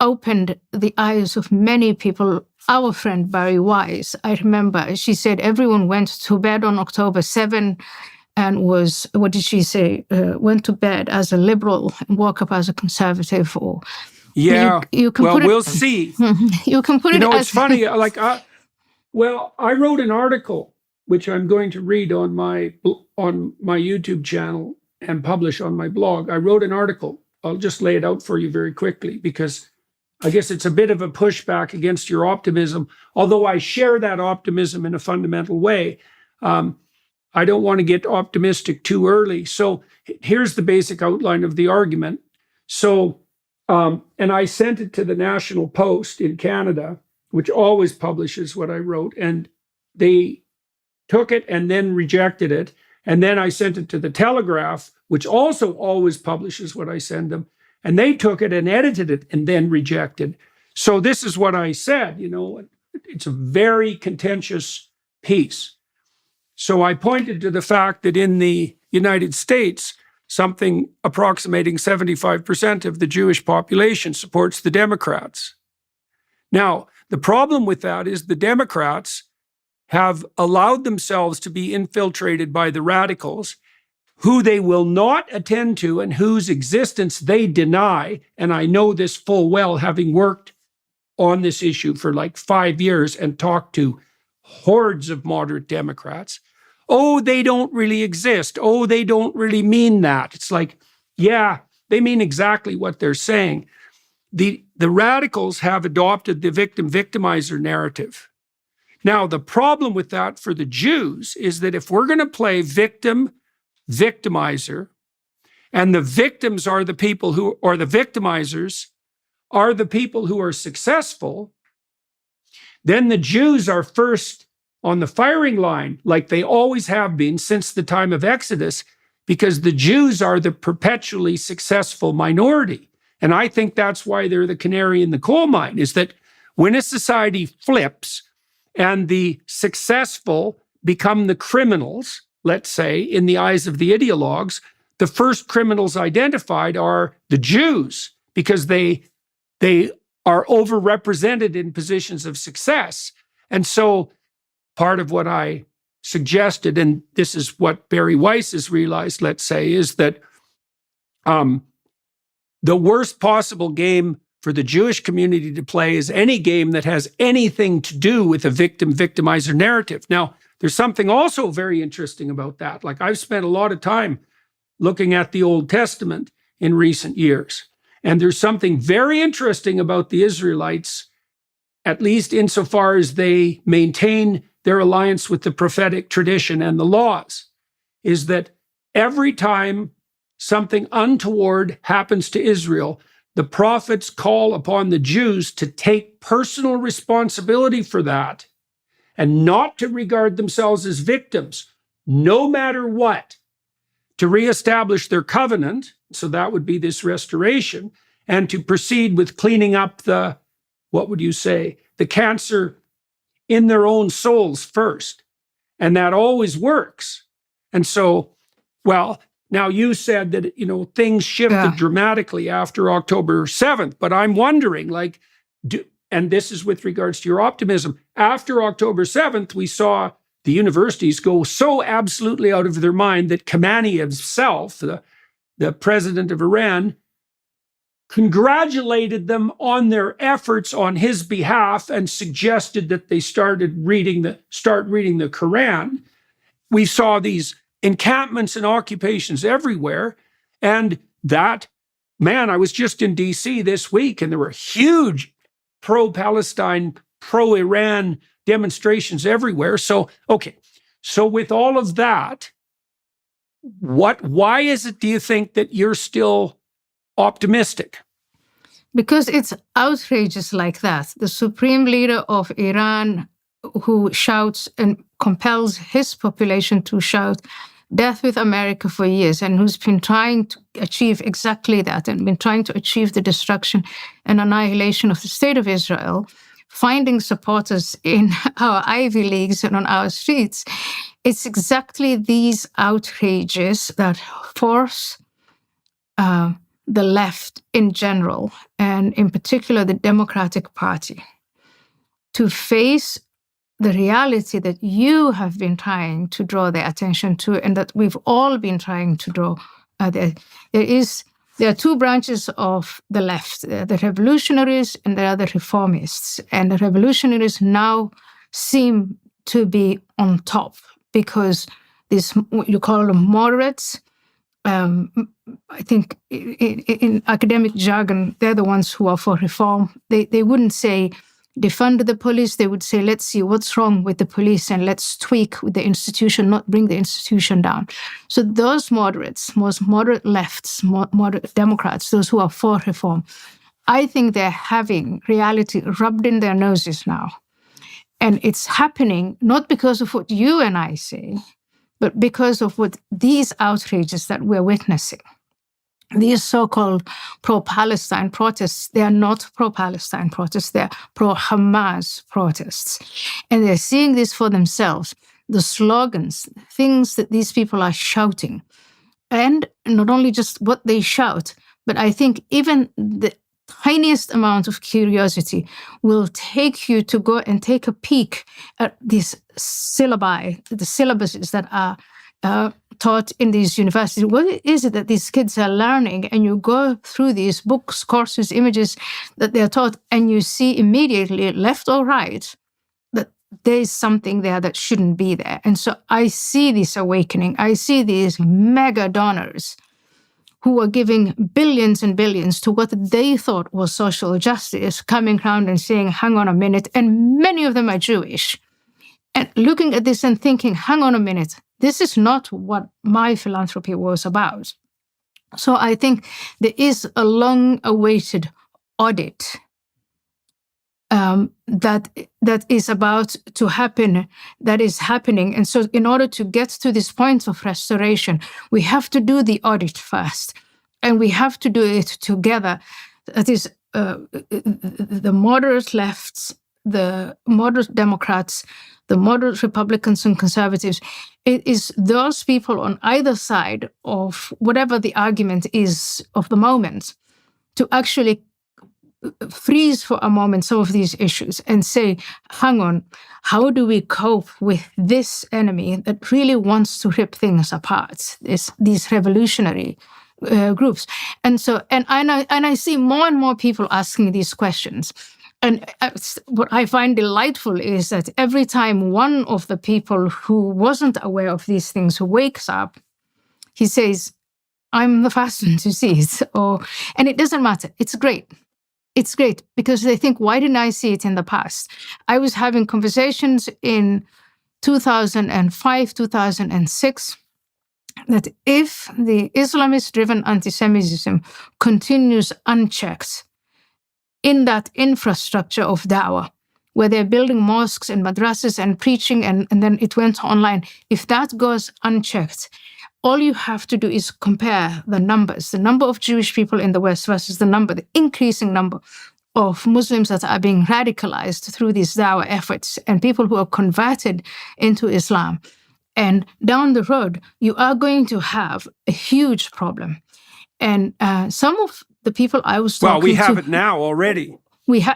opened the eyes of many people. Our friend Barry Wise, I remember, she said everyone went to bed on October 7 and was, what did she say? Went to bed as a liberal and woke up as a conservative. Or yeah, you can put it, we'll see. You can put it. It's funny. I wrote an article which I'm going to read on my YouTube channel and publish on my blog. I wrote an article. I'll just lay it out for you very quickly, because I guess it's a bit of a pushback against your optimism, although I share that optimism in a fundamental way. I don't want to get optimistic too early. So here's the basic outline of the argument. So, and I sent it to the National Post in Canada, which always publishes what I wrote, and they took it and then rejected it. And then I sent it to the Telegraph, which also always publishes what I send them. And they took it and edited it and then rejected. So this is what I said, it's a very contentious piece. So I pointed to the fact that in the United States, something approximating 75% of the Jewish population supports the Democrats. Now, the problem with that is the Democrats have allowed themselves to be infiltrated by the radicals, who they will not attend to and whose existence they deny. And I know this full well, having worked on this issue for like 5 years and talked to hordes of moderate Democrats. Oh, they don't really exist. Oh, they don't really mean that. It's like, yeah, they mean exactly what they're saying. The radicals have adopted the victim-victimizer narrative. Now, the problem with that for the Jews is that if we're going to play victimizer, and the victims are the people who, or the victimizers are the people who are successful, then the Jews are first on the firing line, like they always have been since the time of Exodus, because the Jews are the perpetually successful minority. And I think that's why they're the canary in the coal mine, is that when a society flips and the successful become the criminals, let's say, in the eyes of the ideologues, the first criminals identified are the Jews, because they are overrepresented in positions of success. And so part of what I suggested, and this is what Barry Weiss has realized, let's say, is that the worst possible game for the Jewish community to play is any game that has anything to do with a victim-victimizer narrative. Now, there's something also very interesting about that. Like, I've spent a lot of time looking at the Old Testament in recent years. And there's something very interesting about the Israelites, at least insofar as they maintain their alliance with the prophetic tradition and the laws, is that every time something untoward happens to Israel, the prophets call upon the Jews to take personal responsibility for that and not to regard themselves as victims, no matter what, to reestablish their covenant. So that would be this restoration, and to proceed with cleaning up the, what would you say, the cancer in their own souls first. And that always works. And so, well, now you said that, things shifted dramatically after October 7th, but I'm wondering, and this is with regards to your optimism, after October 7th, we saw the universities go so absolutely out of their mind that Khamenei himself, the president of Iran, congratulated them on their efforts on his behalf and suggested that they start reading the Quran. We saw these encampments and occupations everywhere. And that, man, I was just in DC this week, and there were huge pro-Palestine, pro-Iran demonstrations everywhere. So with all of that, why is it, do you think, that you're still optimistic? Because it's outrageous like that. The supreme leader of Iran, who shouts and compels his population to shout death with America for years, and who's been trying to achieve exactly that, and been trying to achieve the destruction and annihilation of the state of Israel, finding supporters in our Ivy Leagues and on our streets. It's exactly these outrages that force the left in general, and in particular the Democratic Party, to face the reality that you have been trying to draw their attention to, and that we've all been trying to draw. There are two branches of the left, the revolutionaries and there are the reformists. And the revolutionaries now seem to be on top because these, what you call them, moderates, I think in academic jargon, they're the ones who are for reform. They wouldn't say defund the police. They would say, let's see what's wrong with the police and let's tweak with the institution, not bring the institution down. So those moderates, most moderate lefts, moderate Democrats, those who are for reform, I think they're having reality rubbed in their noses now. And it's happening not because of what you and I say, but because of what these outrages that we're witnessing. These so-called pro-Palestine protests, they are not pro-Palestine protests, they're pro-Hamas protests. And they're seeing this for themselves. The slogans, things that these people are shouting. And not only just what they shout, but I think even the tiniest amount of curiosity will take you to go and take a peek at these syllabi, the syllabuses that are taught in these universities. What is it that these kids are learning? And you go through these books, courses, images that they're taught, and you see immediately, left or right, that there is something there that shouldn't be there. And so I see this awakening. I see these mega donors who are giving billions and billions to what they thought was social justice, coming around and saying, hang on a minute. And many of them are Jewish. And looking at this and thinking, hang on a minute, this is not what my philanthropy was about. So I think there is a long-awaited audit that is about to happen, that is happening. And so in order to get to this point of restoration, we have to do the audit first. And we have to do it together. That is the moderate lefts, the moderate Democrats, the moderate Republicans and conservatives. It is those people on either side of whatever the argument is of the moment to actually freeze for a moment some of these issues and say, hang on, how do we cope with this enemy that really wants to rip things apart, these revolutionary groups? And so, and I see more and more people asking these questions. And what I find delightful is that every time one of the people who wasn't aware of these things wakes up, he says, I'm the first one to see it. And it doesn't matter. It's great. It's great because they think, why didn't I see it in the past? I was having conversations in 2005, 2006, that if the Islamist-driven anti-Semitism continues unchecked in that infrastructure of da'wah, where they're building mosques and madrasas and preaching, and then it went online, if that goes unchecked, all you have to do is compare the numbers, the number of Jewish people in the West versus the increasing number of Muslims that are being radicalized through these dawah efforts and people who are converted into Islam. And down the road, you are going to have a huge problem. And some of the people I was talking to... Well, we have it now already.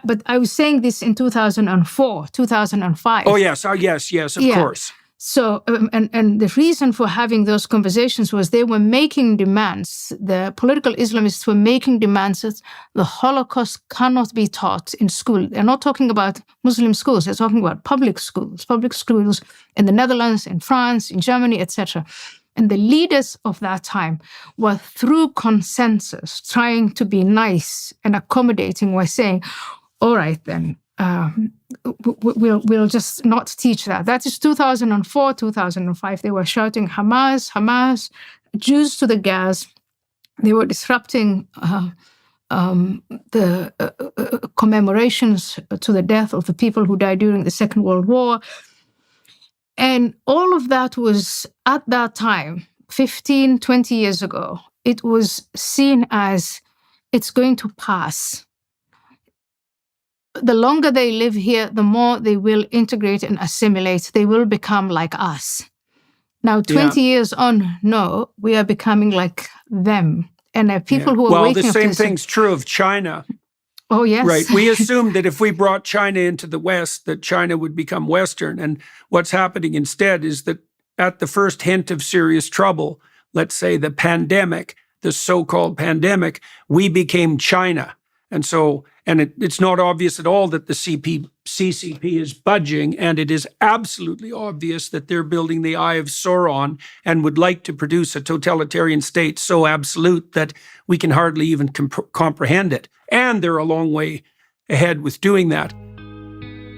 But I was saying this in 2004, 2005. Oh, yes. Yes, of course. So, and the reason for having those conversations was they were making demands. The political Islamists were making demands that the Holocaust cannot be taught in school. They're not talking about Muslim schools. They're talking about public schools in the Netherlands, in France, in Germany, etc. And the leaders of that time were, through consensus, trying to be nice and accommodating, were saying, all right, then, we'll just not teach that. That is 2004, 2005. They were shouting Hamas, Hamas, Jews to the gas. They were disrupting the commemorations to the death of the people who died during the Second World War. And all of that was, at that time, 15, 20 years ago, it was seen as it's going to pass. The longer they live here, the more they will integrate and assimilate. They will become like us. Now, 20 years on, no, we are becoming like them. And there are people who are waking up. Well, the same thing's true of China. Oh, yes. Right. We assumed that if we brought China into the West, that China would become Western. And what's happening instead is that at the first hint of serious trouble, let's say the pandemic, the so-called pandemic, we became China. And so, it's not obvious at all that the CCP is budging, and it is absolutely obvious that they're building the Eye of Sauron and would like to produce a totalitarian state so absolute that we can hardly even comprehend it. And they're a long way ahead with doing that.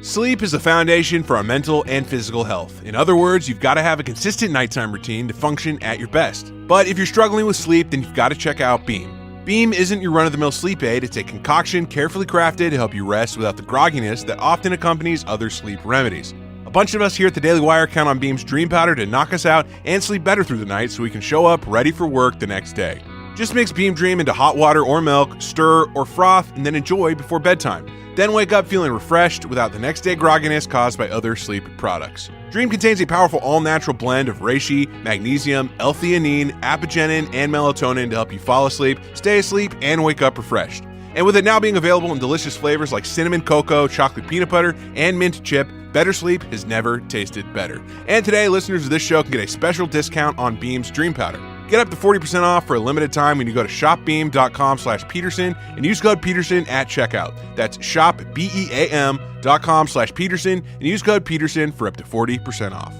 Sleep is the foundation for our mental and physical health. In other words, you've got to have a consistent nighttime routine to function at your best. But if you're struggling with sleep, then you've got to check out Beam. Beam isn't your run-of-the-mill sleep aid. It's a concoction carefully crafted to help you rest without the grogginess that often accompanies other sleep remedies. A bunch of us here at the Daily Wire count on Beam's Dream Powder to knock us out and sleep better through the night so we can show up ready for work the next day. Just mix Beam Dream into hot water or milk, stir or froth, and then enjoy before bedtime. Then wake up feeling refreshed without the next day grogginess caused by other sleep products. Dream contains a powerful all-natural blend of reishi, magnesium, L-theanine, apigenin, and melatonin to help you fall asleep, stay asleep, and wake up refreshed. And with it now being available in delicious flavors like cinnamon cocoa, chocolate peanut butter, and mint chip, better sleep has never tasted better. And today, listeners of this show can get a special discount on Beam's Dream Powder. Get up to 40% off for a limited time when you go to shopbeam.com/Peterson and use code Peterson at checkout. That's shopbeam.com/Peterson and use code Peterson for up to 40% off.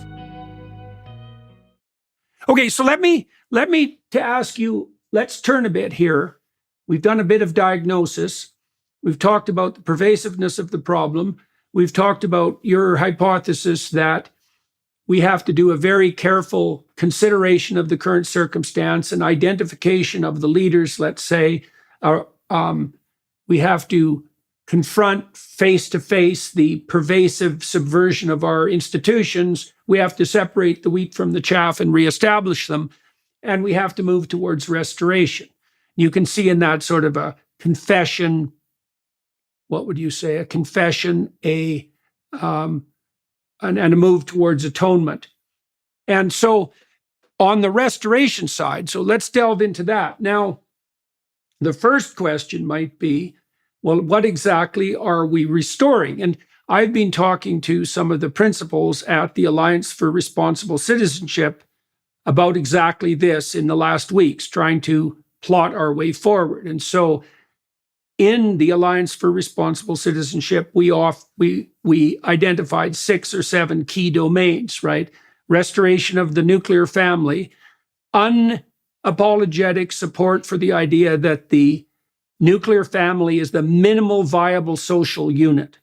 Okay, so let me to ask you, let's turn a bit here. We've done a bit of diagnosis. We've talked about the pervasiveness of the problem. We've talked about your hypothesis that we have to do a very careful consideration of the current circumstance and identification of the leaders, let's say. We have to confront face-to-face the pervasive subversion of our institutions. We have to separate the wheat from the chaff and reestablish them. And we have to move towards restoration. You can see in that sort of a confession, what would you say? A confession, and a move towards atonement. And so on the restoration side, so let's delve into that. Now, the first question might be, well, what exactly are we restoring? And I've been talking to some of the principals at the Alliance for Responsible Citizenship about exactly this in the last weeks, trying to plot our way forward. And so in the Alliance for Responsible Citizenship, we identified 6 or 7 key domains, right? Restoration of the nuclear family, apologetic support for the idea that the nuclear family is the minimal viable social unit,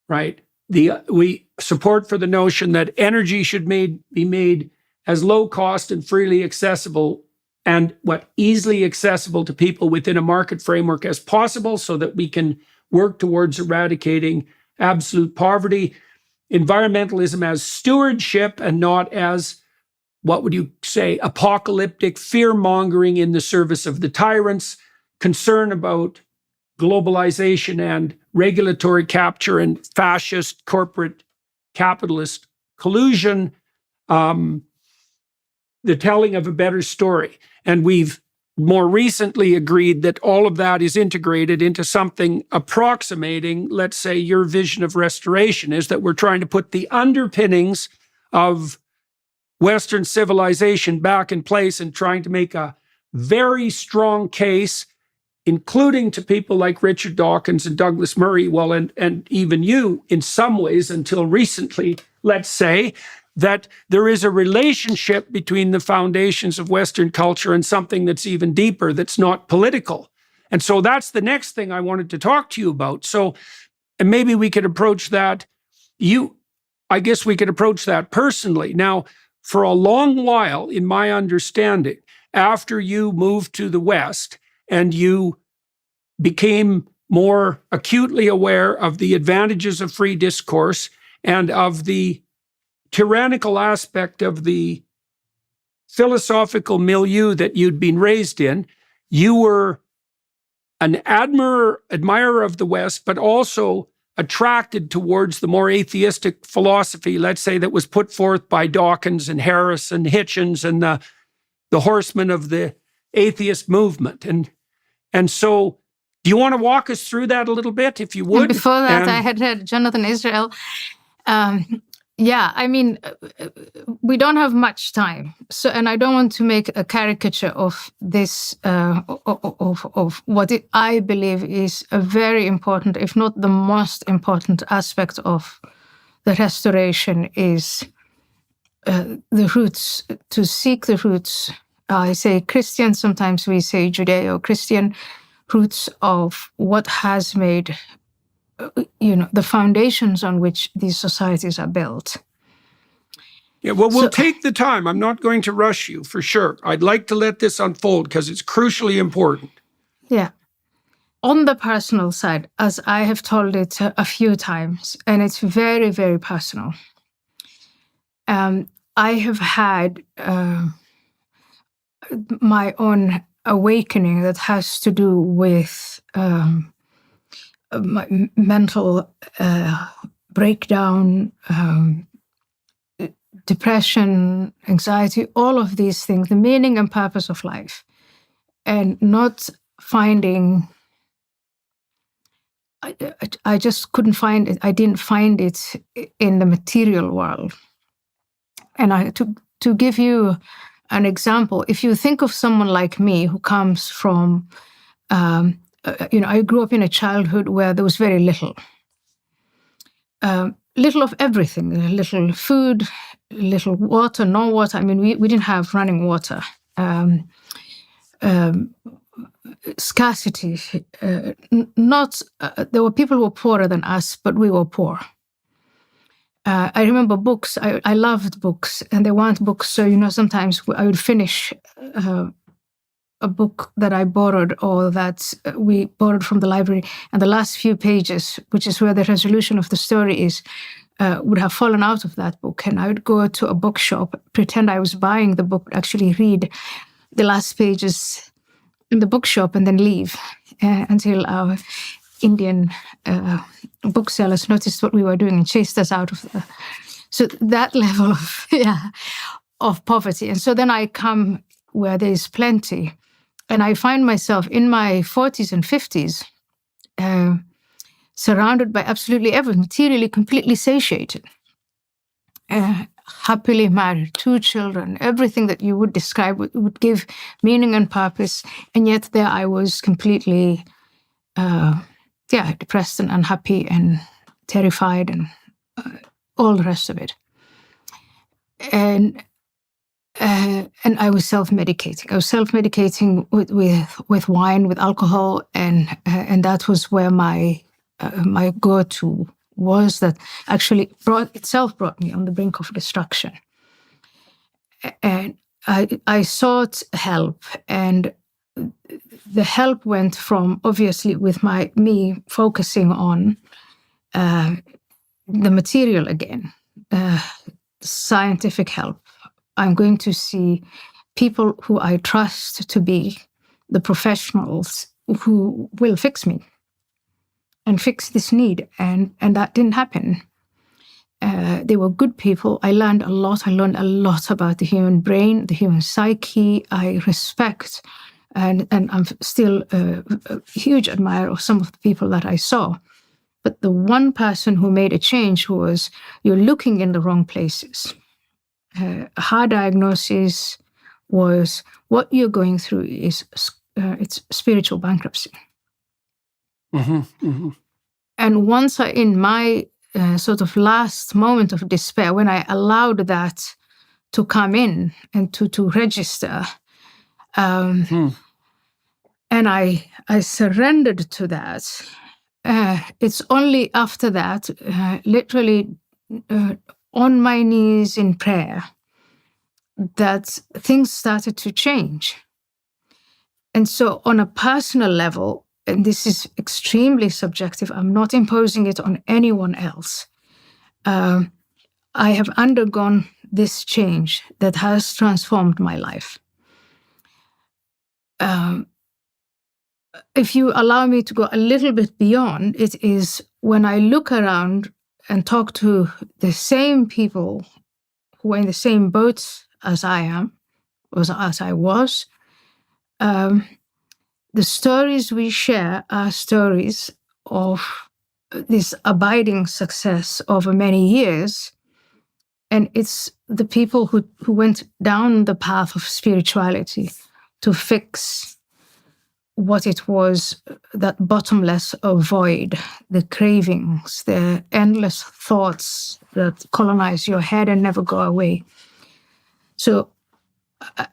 right? We support for the notion that energy should be made as low cost and freely accessible and easily accessible to people within a market framework as possible, so that we can work towards eradicating absolute poverty. Environmentalism as stewardship and not as, what would you say, apocalyptic fear-mongering in the service of the tyrants. Concern about globalization and regulatory capture and fascist corporate capitalist collusion. The telling of a better story. And we've more recently agreed that all of that is integrated into something approximating, let's say, your vision of restoration, is that we're trying to put the underpinnings of Western civilization back in place and trying to make a very strong case, including to people like Richard Dawkins and Douglas Murray, and even you in some ways until recently, let's say, that there is a relationship between the foundations of Western culture and something that's even deeper, that's not political. And so that's the next thing I wanted to talk to you about. So, and maybe we could approach that. I guess we could approach that personally. Now, for a long while, in my understanding, after you moved to the West and you became more acutely aware of the advantages of free discourse and of the tyrannical aspect of the philosophical milieu that you'd been raised in, you were an admirer of the West, but also attracted towards the more atheistic philosophy, let's say, that was put forth by Dawkins and Harris and Hitchens and the horsemen of the atheist movement. And so, do you want to walk us through that a little bit, if you would? And before that, I had read Jonathan Israel. Yeah, I mean, we don't have much time. So, and I don't want to make a caricature of this, of what I believe is a very important, if not the most important aspect of the restoration, is the roots, to seek the roots. I say Christian, sometimes we say Judeo-Christian roots of what has made the foundations on which these societies are built. Yeah, well, we'll take the time. I'm not going to rush you, for sure. I'd like to let this unfold because it's crucially important. Yeah. On the personal side, as I have told it a few times, and it's very, very personal, I have had my own awakening that has to do with my mental breakdown, depression, anxiety, all of these things, the meaning and purpose of life, and not finding, I just couldn't find it. I didn't find it in the material world. And to give you an example, if you think of someone like me who comes from, I grew up in a childhood where there was very little. Little of everything, little food, little water, no water. I mean, we didn't have running water. Scarcity. There were people who were poorer than us, but we were poor. I remember books. I loved books, and they weren't books. So, sometimes I would finish a book that I borrowed or that we borrowed from the library, and the last few pages, which is where the resolution of the story is, would have fallen out of that book. And I would go to a bookshop, pretend I was buying the book, actually read the last pages in the bookshop, and then leave until our Indian booksellers noticed what we were doing and chased us out of the... So that level of poverty. And so then I come where there's plenty. And I find myself in my 40s and 50s surrounded by absolutely everything, materially completely satiated, happily married, 2 children, everything that you would describe would give meaning and purpose. And yet there I was completely, depressed and unhappy and terrified and all the rest of it. And and I was self-medicating. I was self-medicating with wine, with alcohol, and that was where my go-to was. That actually brought me on the brink of destruction. And I sought help, and the help went from, obviously, with me focusing on the material again, scientific help. I'm going to see people who I trust to be the professionals who will fix me and fix this need. And that didn't happen. They were good people. I learned a lot. I learned a lot about the human brain, the human psyche. I respect, and I'm still a huge admirer of some of the people that I saw. But the one person who made a change was, you're looking in the wrong places. Her diagnosis was, what you're going through is it's spiritual bankruptcy. And once in my sort of last moment of despair, when I allowed that to come in and to register, and I surrendered to that, it's only after that, literally on my knees in prayer, that things started to change. And so on a personal level, and this is extremely subjective, I'm not imposing it on anyone else, I have undergone this change that has transformed my life. If you allow me to go a little bit beyond, it is when I look around and talk to the same people who are in the same boat as I am, as I was, the stories we share are stories of this abiding success over many years. And it's the people who went down the path of spirituality to fix what it was, that bottomless void, the cravings, the endless thoughts that colonize your head and never go away. So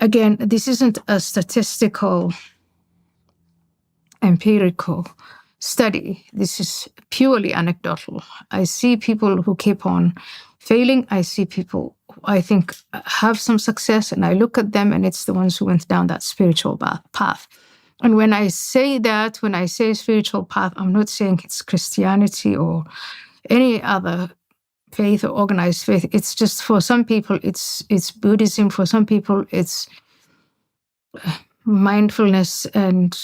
again, this isn't a statistical, empirical study. This is purely anecdotal. I see people who keep on failing. I see people who I think have some success, and I look at them, and it's the ones who went down that spiritual path. And when I say that, when I say spiritual path, I'm not saying it's Christianity or any other faith or organized faith. It's just, for some people, it's Buddhism. For some people, it's mindfulness and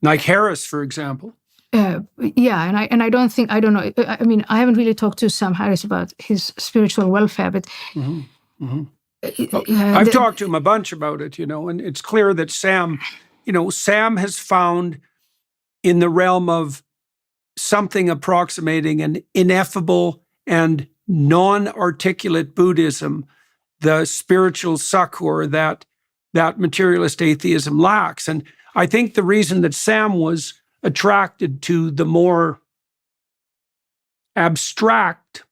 like Harris, for example. Yeah, and I don't know. I mean, I haven't really talked to Sam Harris about his spiritual welfare, but I've talked to him a bunch about it, and it's clear that Sam has found in the realm of something approximating an ineffable and non-articulate Buddhism, the spiritual succor that materialist atheism lacks. And I think the reason that Sam was attracted to the more abstract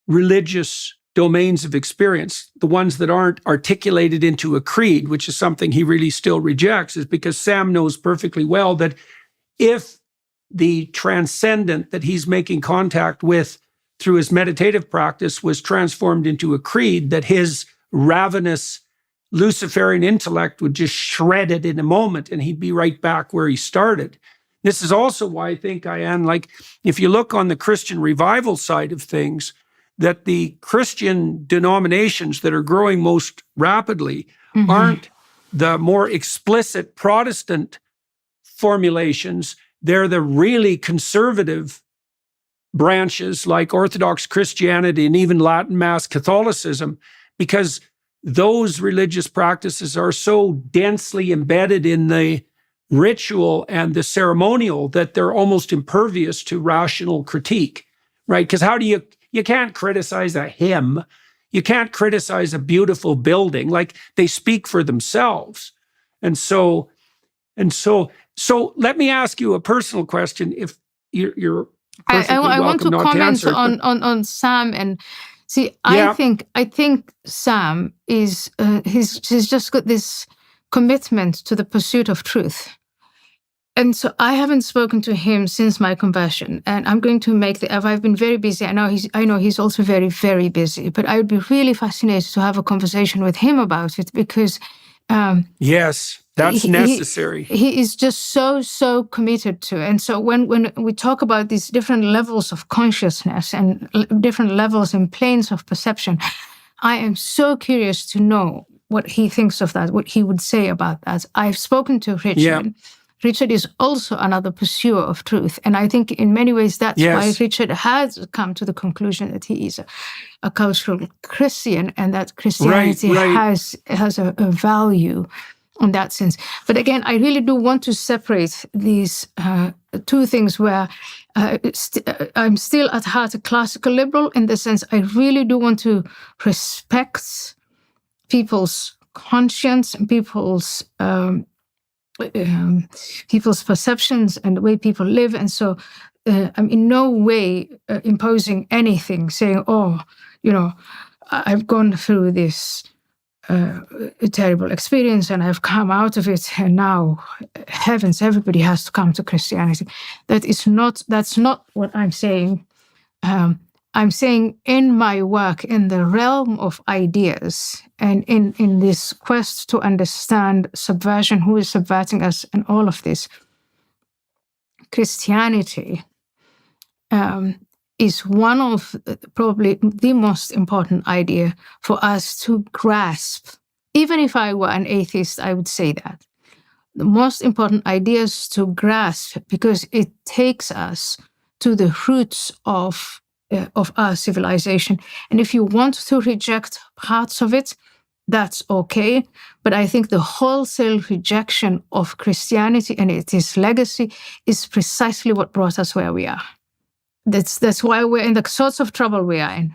religious domains of experience, the ones that aren't articulated into a creed, which is something he really still rejects, is because Sam knows perfectly well that if the transcendent that he's making contact with through his meditative practice was transformed into a creed, that his ravenous Luciferian intellect would just shred it in a moment and he'd be right back where he started. This is also why I think, Ayaan, like if you look on the Christian revival side of things, that the Christian denominations that are growing most rapidly aren't the more explicit Protestant formulations. They're the really conservative branches like Orthodox Christianity and even Latin Mass Catholicism, because those religious practices are so densely embedded in the ritual and the ceremonial that they're almost impervious to rational critique, right? Because you can't criticize a hymn. You can't criticize a beautiful building. Like, they speak for themselves. And so let me ask you a personal question. If you're perfectly I want to welcome not comment to answer it, on Sam and See, Yeah. I think Sam is he's just got this commitment to the pursuit of truth. And so I haven't spoken to him since my conversion, and I'm going to make the effort. I've been very busy. I know he's also very, very busy, but I would be really fascinated to have a conversation with him about it, because yes, that's necessary. He is just so committed to it. And so when we talk about these different levels of consciousness and different levels and planes of perception, I am so curious to know what he thinks of that, what he would say about that. I've spoken to Richard. Yeah. Richard is also another pursuer of truth. And I think in many ways that's why Richard has come to the conclusion that he is a cultural Christian, and that Christianity has a value in that sense. But again, I really do want to separate these two things where I'm still at heart a classical liberal, in the sense I really do want to respect people's conscience and people's perceptions and the way people live. And so I'm in no way imposing anything, saying, I've gone through this terrible experience and I've come out of it, and now, heavens, everybody has to come to Christianity. That's not what I'm saying. I'm saying in my work, in the realm of ideas, and in this quest to understand subversion, who is subverting us, and all of this, Christianity is one of probably the most important idea for us to grasp. Even if I were an atheist, I would say that. The most important ideas to grasp, because it takes us to the roots of our civilization. And if you want to reject parts of it, that's okay. But I think the wholesale rejection of Christianity and its legacy is precisely what brought us where we are. That's why we're in the sorts of trouble we are in.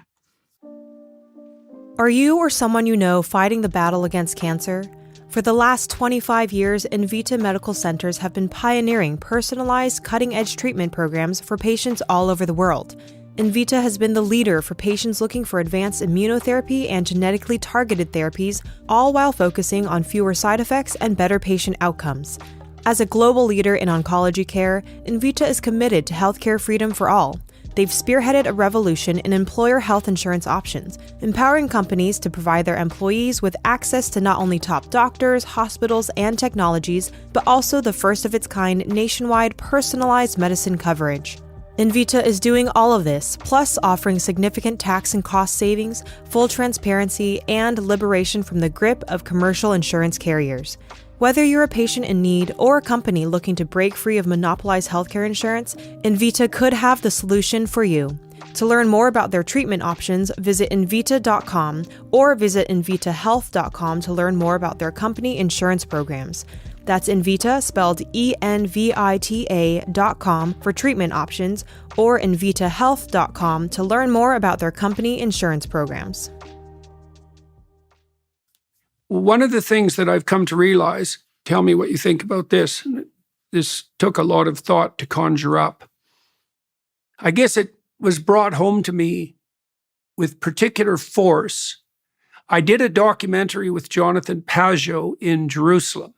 Are you or someone you know fighting the battle against cancer? For the last 25 years, Invita Medical Centers have been pioneering personalized, cutting-edge treatment programs for patients all over the world. Invita has been the leader for patients looking for advanced immunotherapy and genetically targeted therapies, all while focusing on fewer side effects and better patient outcomes. As a global leader in oncology care, Invita is committed to healthcare freedom for all. They've spearheaded a revolution in employer health insurance options, empowering companies to provide their employees with access to not only top doctors, hospitals, and technologies, but also the first of its kind nationwide personalized medicine coverage. Invita is doing all of this, plus offering significant tax and cost savings, full transparency, and liberation from the grip of commercial insurance carriers. Whether you're a patient in need or a company looking to break free of monopolized healthcare insurance, Invita could have the solution for you. To learn more about their treatment options, visit Invita.com or visit InvitaHealth.com to learn more about their company insurance programs. That's Invita, spelled ENVITA.com for treatment options, or InvitaHealth.com to learn more about their company insurance programs. One of the things that I've come to realize, tell me what you think about this. This took a lot of thought to conjure up. I guess it was brought home to me with particular force. I did a documentary with Jonathan Pageau in Jerusalem,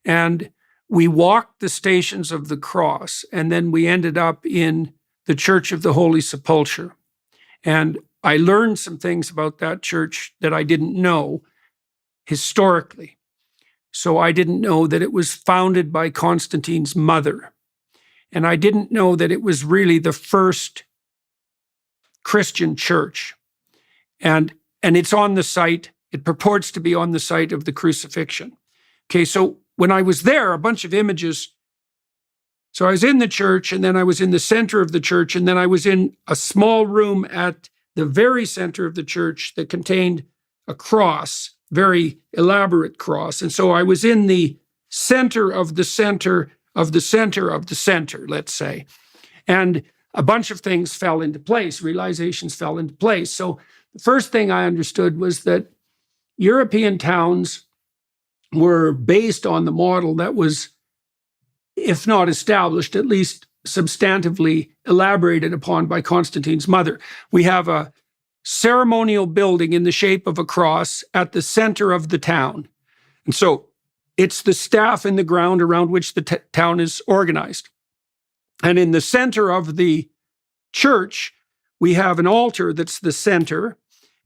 and we walked the Stations of the Cross, and then we ended up in the Church of the Holy Sepulchre. And I learned some things about that church that I didn't know historically. So I didn't know that it was founded by Constantine's mother. And I didn't know that it was really the first Christian church. And it's on the site, it purports to be on the site of the crucifixion. Okay, so when I was there, a bunch of images. So I was in the church, and then I was in the center of the church, and then I was in a small room at the very center of the church that contained a cross, very elaborate cross. And so I was in the center of the center of the center of the center, let's say. And a bunch of things fell into place, realizations fell into place. So the first thing I understood was that European towns were based on the model that was, if not established, at least substantively elaborated upon by Constantine's mother. We have a ceremonial building in the shape of a cross at the center of the town. And so it's the staff in the ground around which the town is organized. And in the center of the church, we have an altar that's the center.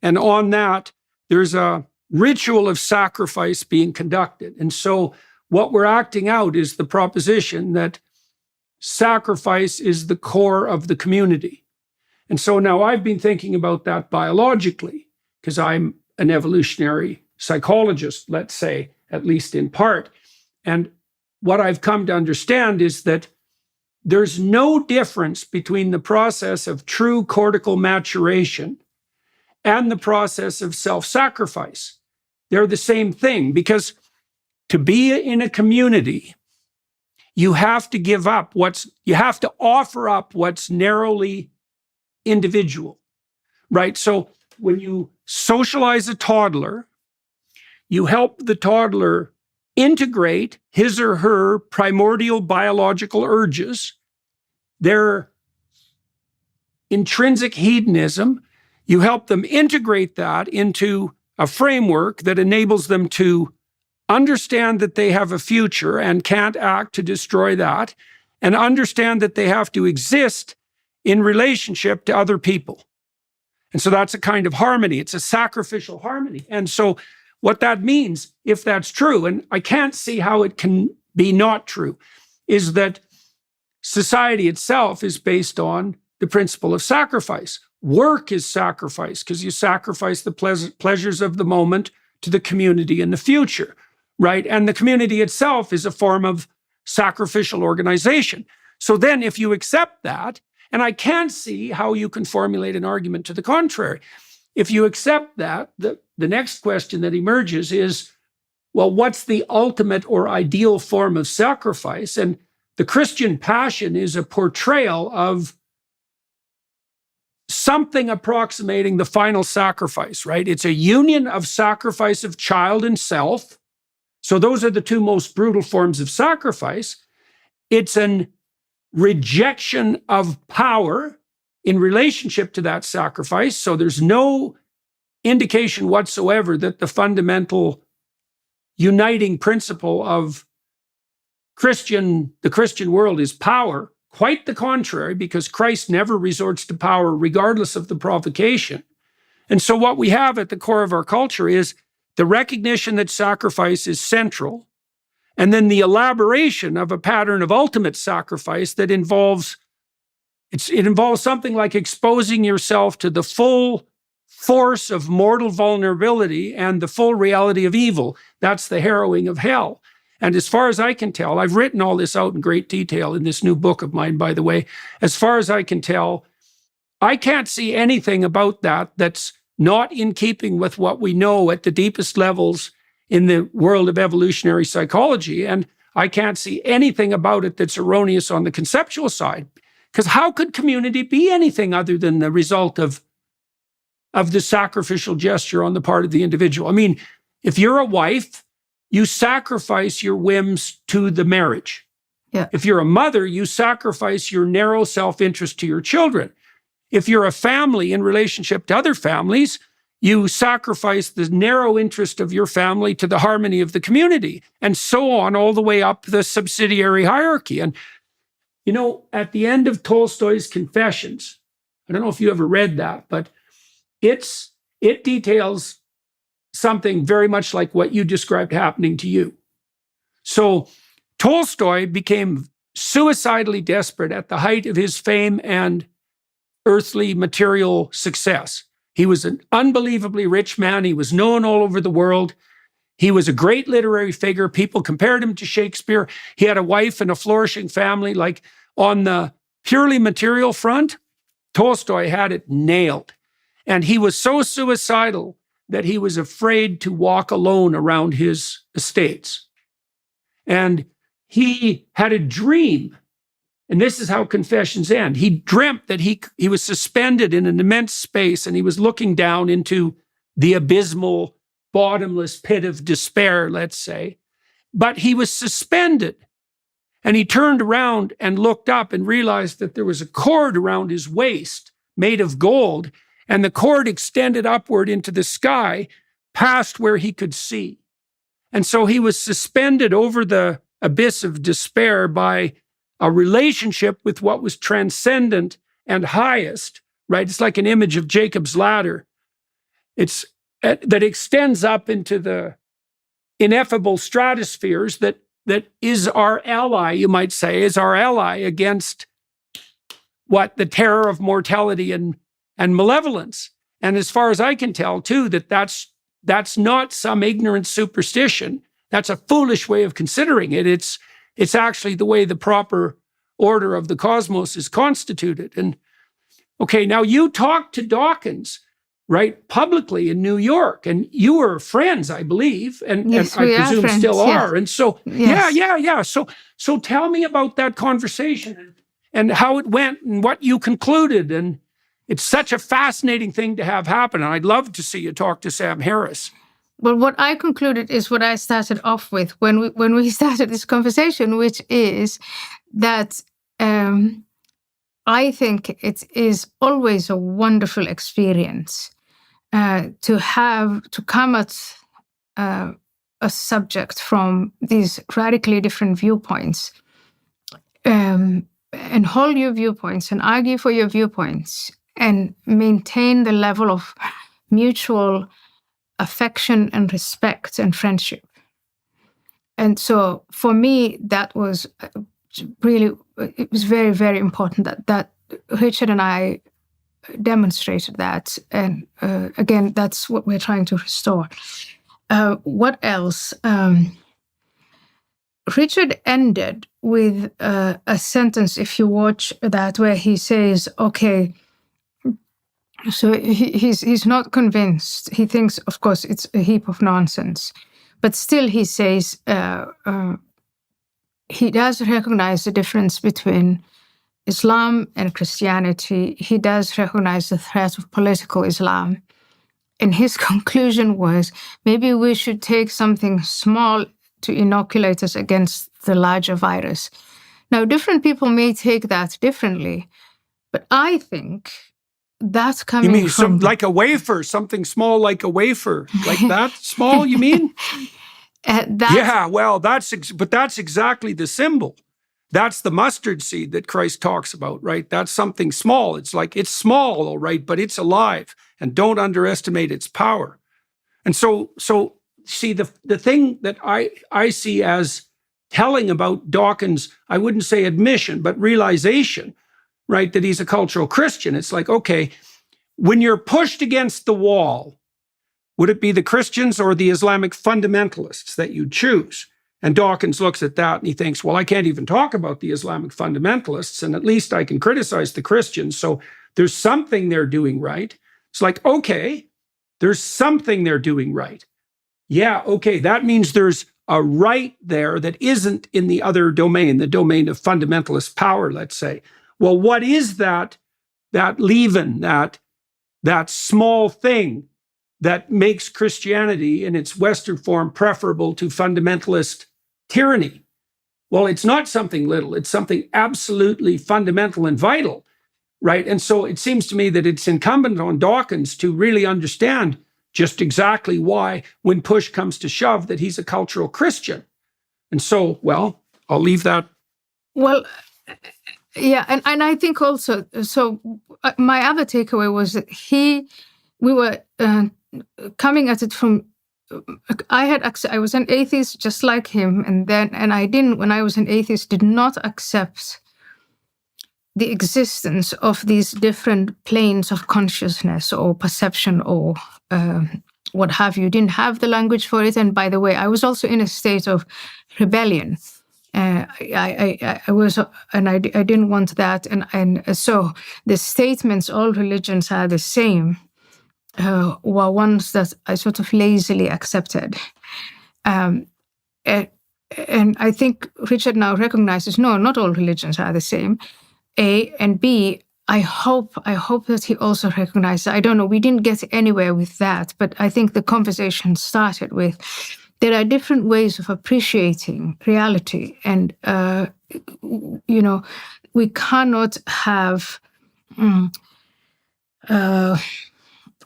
And on that, there's a ritual of sacrifice being conducted. And so what we're acting out is the proposition that sacrifice is the core of the community. And so now I've been thinking about that biologically, because I'm an evolutionary psychologist, let's say, at least in part. And what I've come to understand is that there's no difference between the process of true cortical maturation and the process of self-sacrifice. They're the same thing, because to be in a community, you have to give up you have to offer up what's narrowly individual, right? So when you socialize a toddler, you help the toddler integrate his or her primordial biological urges, their intrinsic hedonism. You help them integrate that into a framework that enables them to understand that they have a future and can't act to destroy that, and understand that they have to exist in relationship to other people. And so that's a kind of harmony. It's a sacrificial harmony. And so what that means, if that's true, and I can't see how it can be not true, is that society itself is based on the principle of sacrifice. Work is sacrifice, because you sacrifice the pleasures of the moment to the community in the future, right? And the community itself is a form of sacrificial organization. So then if you accept that, and I can't see how you can formulate an argument to the contrary, if you accept that, the next question that emerges is, well, what's the ultimate or ideal form of sacrifice? And the Christian passion is a portrayal of something approximating the final sacrifice, right? It's a union of sacrifice of child and self. So those are the two most brutal forms of sacrifice. It's an rejection of power in relationship to that sacrifice. So there's no indication whatsoever that the fundamental uniting principle of the Christian world is power. Quite the contrary, because Christ never resorts to power regardless of the provocation. And so what we have at the core of our culture is the recognition that sacrifice is central, and then the elaboration of a pattern of ultimate sacrifice that involves something like exposing yourself to the full force of mortal vulnerability and the full reality of evil. That's the harrowing of hell. And as far as I can tell, I've written all this out in great detail in this new book of mine, by the way. As far as I can tell, I can't see anything about that that's not in keeping with what we know at the deepest levels in the world of evolutionary psychology. And I can't see anything about it that's erroneous on the conceptual side. Because how could community be anything other than the result of the sacrificial gesture on the part of the individual? I mean, if you're a wife, you sacrifice your whims to the marriage. Yeah. If you're a mother, you sacrifice your narrow self-interest to your children. If you're a family in relationship to other families, you sacrifice the narrow interest of your family to the harmony of the community, and so on, all the way up the subsidiary hierarchy. And, you know, at the end of Tolstoy's Confessions, I don't know if you ever read that, but it details something very much like what you described happening to you. So Tolstoy became suicidally desperate at the height of his fame and earthly material success. He was an unbelievably rich man. He was known all over the world. He was a great literary figure. People compared him to Shakespeare. He had a wife and a flourishing family. Like, on the purely material front, Tolstoy had it nailed. And he was so suicidal that he was afraid to walk alone around his estates. And he had a dream, and this is how Confessions end. He dreamt that he was suspended in an immense space, and he was looking down into the abysmal, bottomless pit of despair, let's say. But he was suspended, and he turned around and looked up and realized that there was a cord around his waist made of gold, and the cord extended upward into the sky past where he could see. And so he was suspended over the abyss of despair by a relationship with what was transcendent and highest, right? It's like an image of Jacob's ladder. It's that extends up into the ineffable stratospheres that is our ally, you might say, is our ally against what? The terror of mortality and malevolence. And as far as I can tell, too, that's not some ignorant superstition. That's a foolish way of considering it. It's actually the way the proper order of the cosmos is constituted. And okay, now you talked to Dawkins, right, publicly in New York, and you were friends, I believe, and Yes, I we are presume friends, still yes. are. And so, Yes. yeah. So tell me about that conversation and how it went and what you concluded. And it's such a fascinating thing to have happen. And I'd love to see you talk to Sam Harris. Well, what I concluded is what I started off with when we started this conversation, which is that I think it is always a wonderful experience to come at a subject from these radically different viewpoints, and hold your viewpoints and argue for your viewpoints and maintain the level of mutual affection and respect and friendship. And so for me, that was really, it was very, very important that Richard and I demonstrated that. And again, that's what we're trying to restore. What else? Richard ended with a sentence, if you watch that, where he says, okay, so he's not convinced. He thinks, of course, it's a heap of nonsense. But still, he says he does recognize the difference between Islam and Christianity. He does recognize the threat of political Islam. And his conclusion was, maybe we should take something small to inoculate us against the larger virus. Now, different people may take that differently, but I think that's coming You mean from... like a wafer, something small like a wafer, like that small, you mean? Yeah, well, that's exactly the symbol. That's the mustard seed that Christ talks about, right? That's something small. It's like, it's small, all right, but it's alive, and don't underestimate its power. And so see, the thing that I see as telling about Dawkins, I wouldn't say admission, but realization, right, that he's a cultural Christian. It's like, okay, when you're pushed against the wall, would it be the Christians or the Islamic fundamentalists that you choose? And Dawkins looks at that and he thinks, well, I can't even talk about the Islamic fundamentalists, and at least I can criticize the Christians. So there's something they're doing right. It's like, okay, there's something they're doing right. Yeah, okay, that means there's a right there that isn't in the other domain, the domain of fundamentalist power, let's say. Well, what is that leaven, that small thing that makes Christianity in its Western form preferable to fundamentalist tyranny? Well, it's not something little. It's something absolutely fundamental and vital, right? And so it seems to me that it's incumbent on Dawkins to really understand just exactly why, when push comes to shove, that he's a cultural Christian. And so, well, I'll leave that. Well, yeah, and I think also, so my other takeaway was that we were coming at it from, I was an atheist just like him, and I didn't, when I was an atheist, did not accept the existence of these different planes of consciousness or perception or what have you. Didn't have the language for it. And by the way, I was also in a state of rebellion. I was, and I didn't want that. And so the statements, all religions are the same, were ones that I sort of lazily accepted. And I think Richard now recognizes, no, not all religions are the same. A, and B, I hope that he also recognizes, I don't know, we didn't get anywhere with that, but I think the conversation started with, there are different ways of appreciating reality. And, we cannot have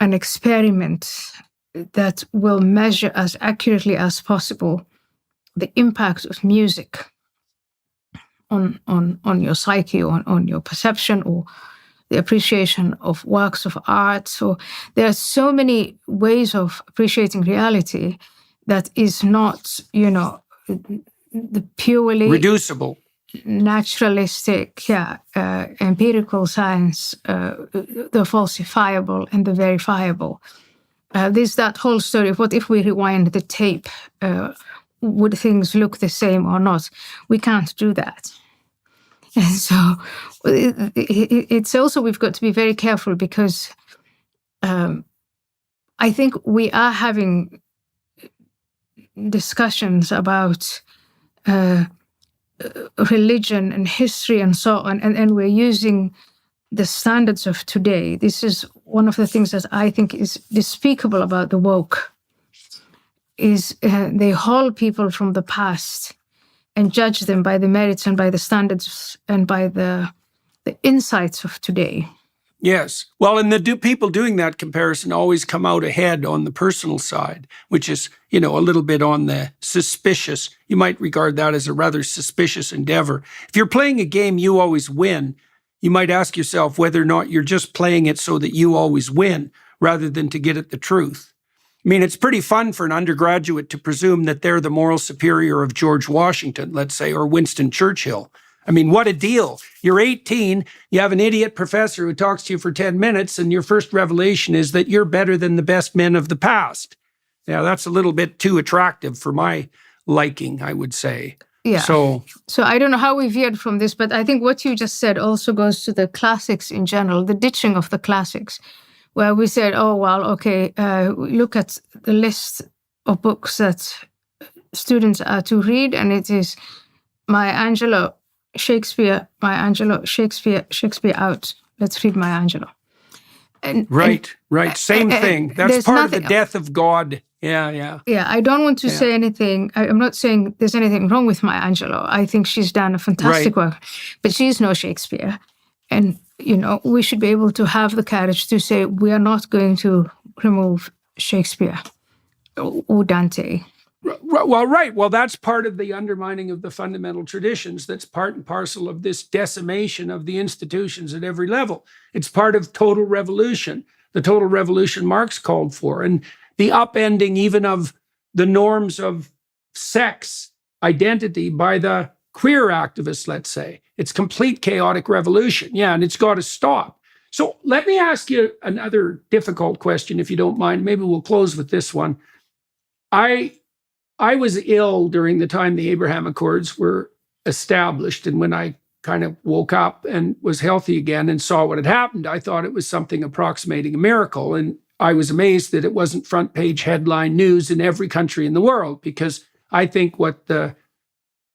an experiment that will measure as accurately as possible the impact of music on your psyche, on your perception, or the appreciation of works of art. So there are so many ways of appreciating reality that is not, the purely Reducible. naturalistic, empirical science, the falsifiable and the verifiable. There's that whole story of what if we rewind the tape? Would things look the same or not? We can't do that. And so it's also, we've got to be very careful because I think we are having discussions about religion and history and so on, and we're using the standards of today. This is one of the things that I think is despicable about the woke, is they haul people from the past and judge them by the merits and by the standards and by the insights of today. Yes. Well, and the people doing that comparison always come out ahead on the personal side, which is, a little bit on the suspicious. You might regard that as a rather suspicious endeavor. If you're playing a game you always win, you might ask yourself whether or not you're just playing it so that you always win rather than to get at the truth. I mean, it's pretty fun for an undergraduate to presume that they're the moral superior of George Washington, let's say, or Winston Churchill. I mean, what a deal. You're 18, you have an idiot professor who talks to you for 10 minutes, and your first revelation is that you're better than the best men of the past. Yeah, that's a little bit too attractive for my liking, I would say. Yeah. So I don't know how we veered from this, but I think what you just said also goes to the classics in general, the ditching of the classics, where we said, oh, well, okay, look at the list of books that students are to read, and it is Maya Angelou, Shakespeare out. Let's read Maya Angelou. Right. Same thing. That's part of the death of God. Yeah. Yeah, I don't want to say anything. I'm not saying there's anything wrong with Maya Angelou. I think she's done a fantastic work, but she's no Shakespeare. And, we should be able to have the courage to say we are not going to remove Shakespeare or Dante. Well, right. Well, that's part of the undermining of the fundamental traditions. That's part and parcel of this decimation of the institutions at every level. It's part of total revolution, the total revolution Marx called for, and the upending even of the norms of sex identity by the queer activists, let's say. It's complete chaotic revolution. Yeah, and it's got to stop. So let me ask you another difficult question, if you don't mind. Maybe we'll close with this one. I was ill during the time the Abraham Accords were established. And when I kind of woke up and was healthy again and saw what had happened, I thought it was something approximating a miracle. And I was amazed that it wasn't front page headline news in every country in the world, because I think what the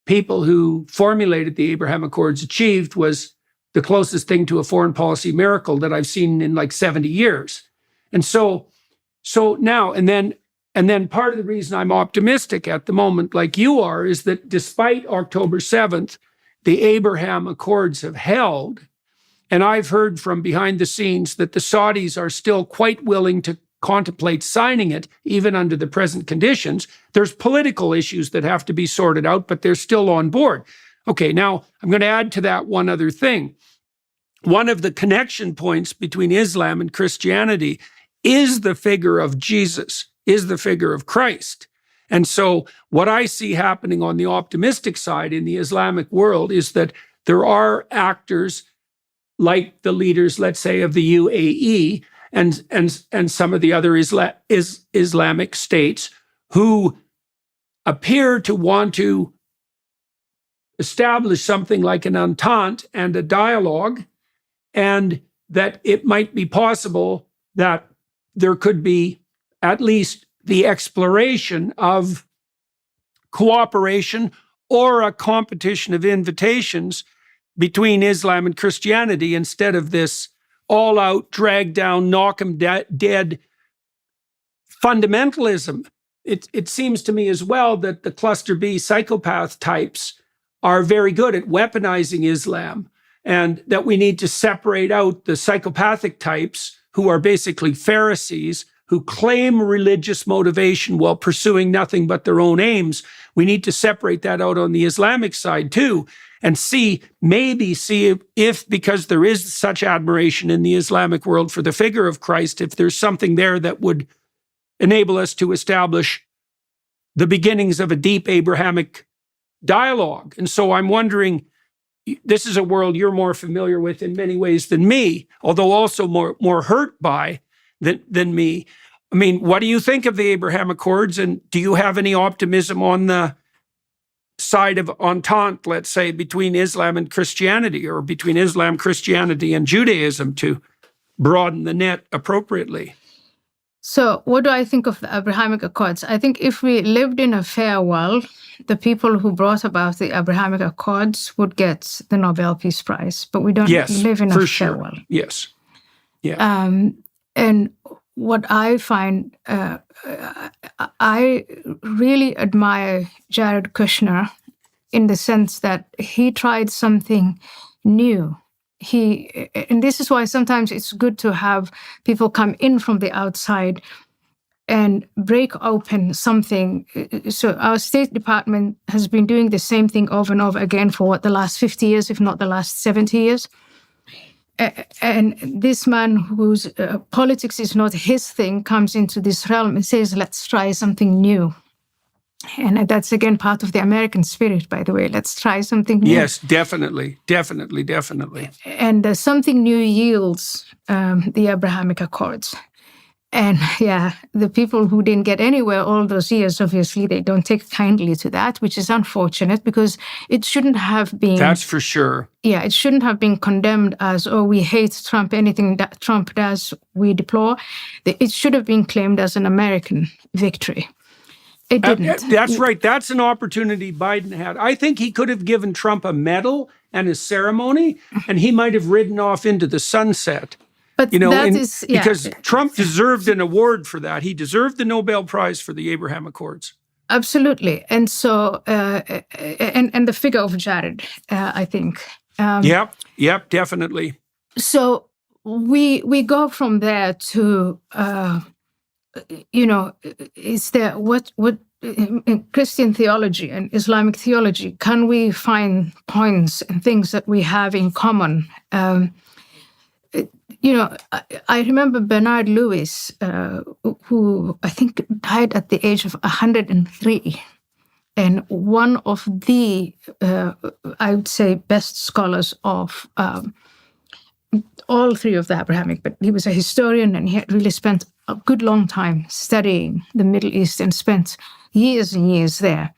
people who formulated the Abraham Accords achieved was the closest thing to a foreign policy miracle that I've seen in like 70 years. And so now, and then part of the reason I'm optimistic at the moment, like you are, is that despite October 7th, the Abraham Accords have held. And I've heard from behind the scenes that the Saudis are still quite willing to contemplate signing it, even under the present conditions. There's political issues that have to be sorted out, but they're still on board. Okay, now I'm going to add to that one other thing. One of the connection points between Islam and Christianity is the figure of Jesus, is the figure of Christ. And so what I see happening on the optimistic side in the Islamic world is that there are actors like the leaders, let's say, of the UAE and some of the other Islamic states who appear to want to establish something like an entente and a dialogue, and that it might be possible that there could be at least the exploration of cooperation or a competition of invitations between Islam and Christianity instead of this all-out, drag-down, knock-'em-dead fundamentalism. It seems to me as well that the cluster B psychopath types are very good at weaponizing Islam, and that we need to separate out the psychopathic types who are basically Pharisees, who claim religious motivation while pursuing nothing but their own aims. We need to separate that out on the Islamic side too, and see if, because there is such admiration in the Islamic world for the figure of Christ, if there's something there that would enable us to establish the beginnings of a deep Abrahamic dialogue. And so I'm wondering, this is a world you're more familiar with in many ways than me, although also more hurt by than me. I mean, what do you think of the Abraham Accords? And do you have any optimism on the side of entente, let's say, between Islam and Christianity, or between Islam, Christianity, and Judaism, to broaden the net appropriately? So what do I think of the Abrahamic Accords? I think if we lived in a fair world, the people who brought about the Abrahamic Accords would get the Nobel Peace Prize. But we don't live in a fair world. Yes. Yeah. And what I find, I really admire Jared Kushner in the sense that he tried something new. And this is why sometimes it's good to have people come in from the outside and break open something. So our State Department has been doing the same thing over and over again for the last 50 years, if not the last 70 years. And this man whose politics is not his thing comes into this realm and says, let's try something new. And that's, again, part of the American spirit, by the way. Let's try something new. Yes, definitely. And something new yields the Abrahamic Accords. And the people who didn't get anywhere all those years, obviously, they don't take kindly to that, which is unfortunate because it shouldn't have been. That's for sure. Yeah, it shouldn't have been condemned as, oh, we hate Trump, anything that Trump does, we deplore. It should have been claimed as an American victory. It didn't. That's right. That's an opportunity Biden had. I think he could have given Trump a medal and a ceremony, and he might have ridden off into the sunset. But because Trump deserved an award for that. He deserved the Nobel Prize for the Abraham Accords. Absolutely. And so, and the figure of Jared, I think. Yep, definitely. So we go from there to, is there what in Christian theology and Islamic theology, can we find points and things that we have in common? I remember Bernard Lewis, who I think died at the age of 103. And one of the, I would say, best scholars of all three of the Abrahamic, but he was a historian and he had really spent a good long time studying the Middle East and spent years and years there.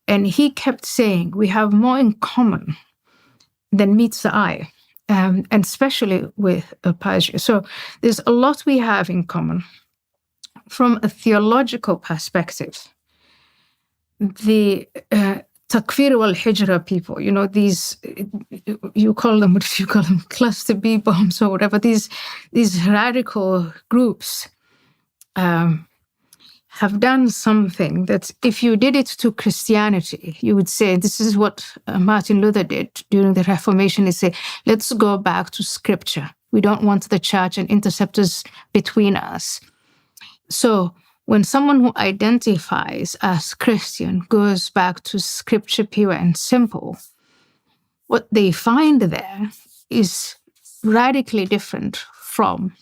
And he kept saying, we have more in common than meets the eye. And especially with Persia. So there's a lot we have in common. From a theological perspective, the Takfir wal-Hijra people, these, you call them cluster B bombs or whatever, these radical groups have done something that if you did it to Christianity, you would say, this is what Martin Luther did during the Reformation, is say, let's go back to Scripture. We don't want the church and interceptors between us. So when someone who identifies as Christian goes back to Scripture pure and simple, what they find there is radically different from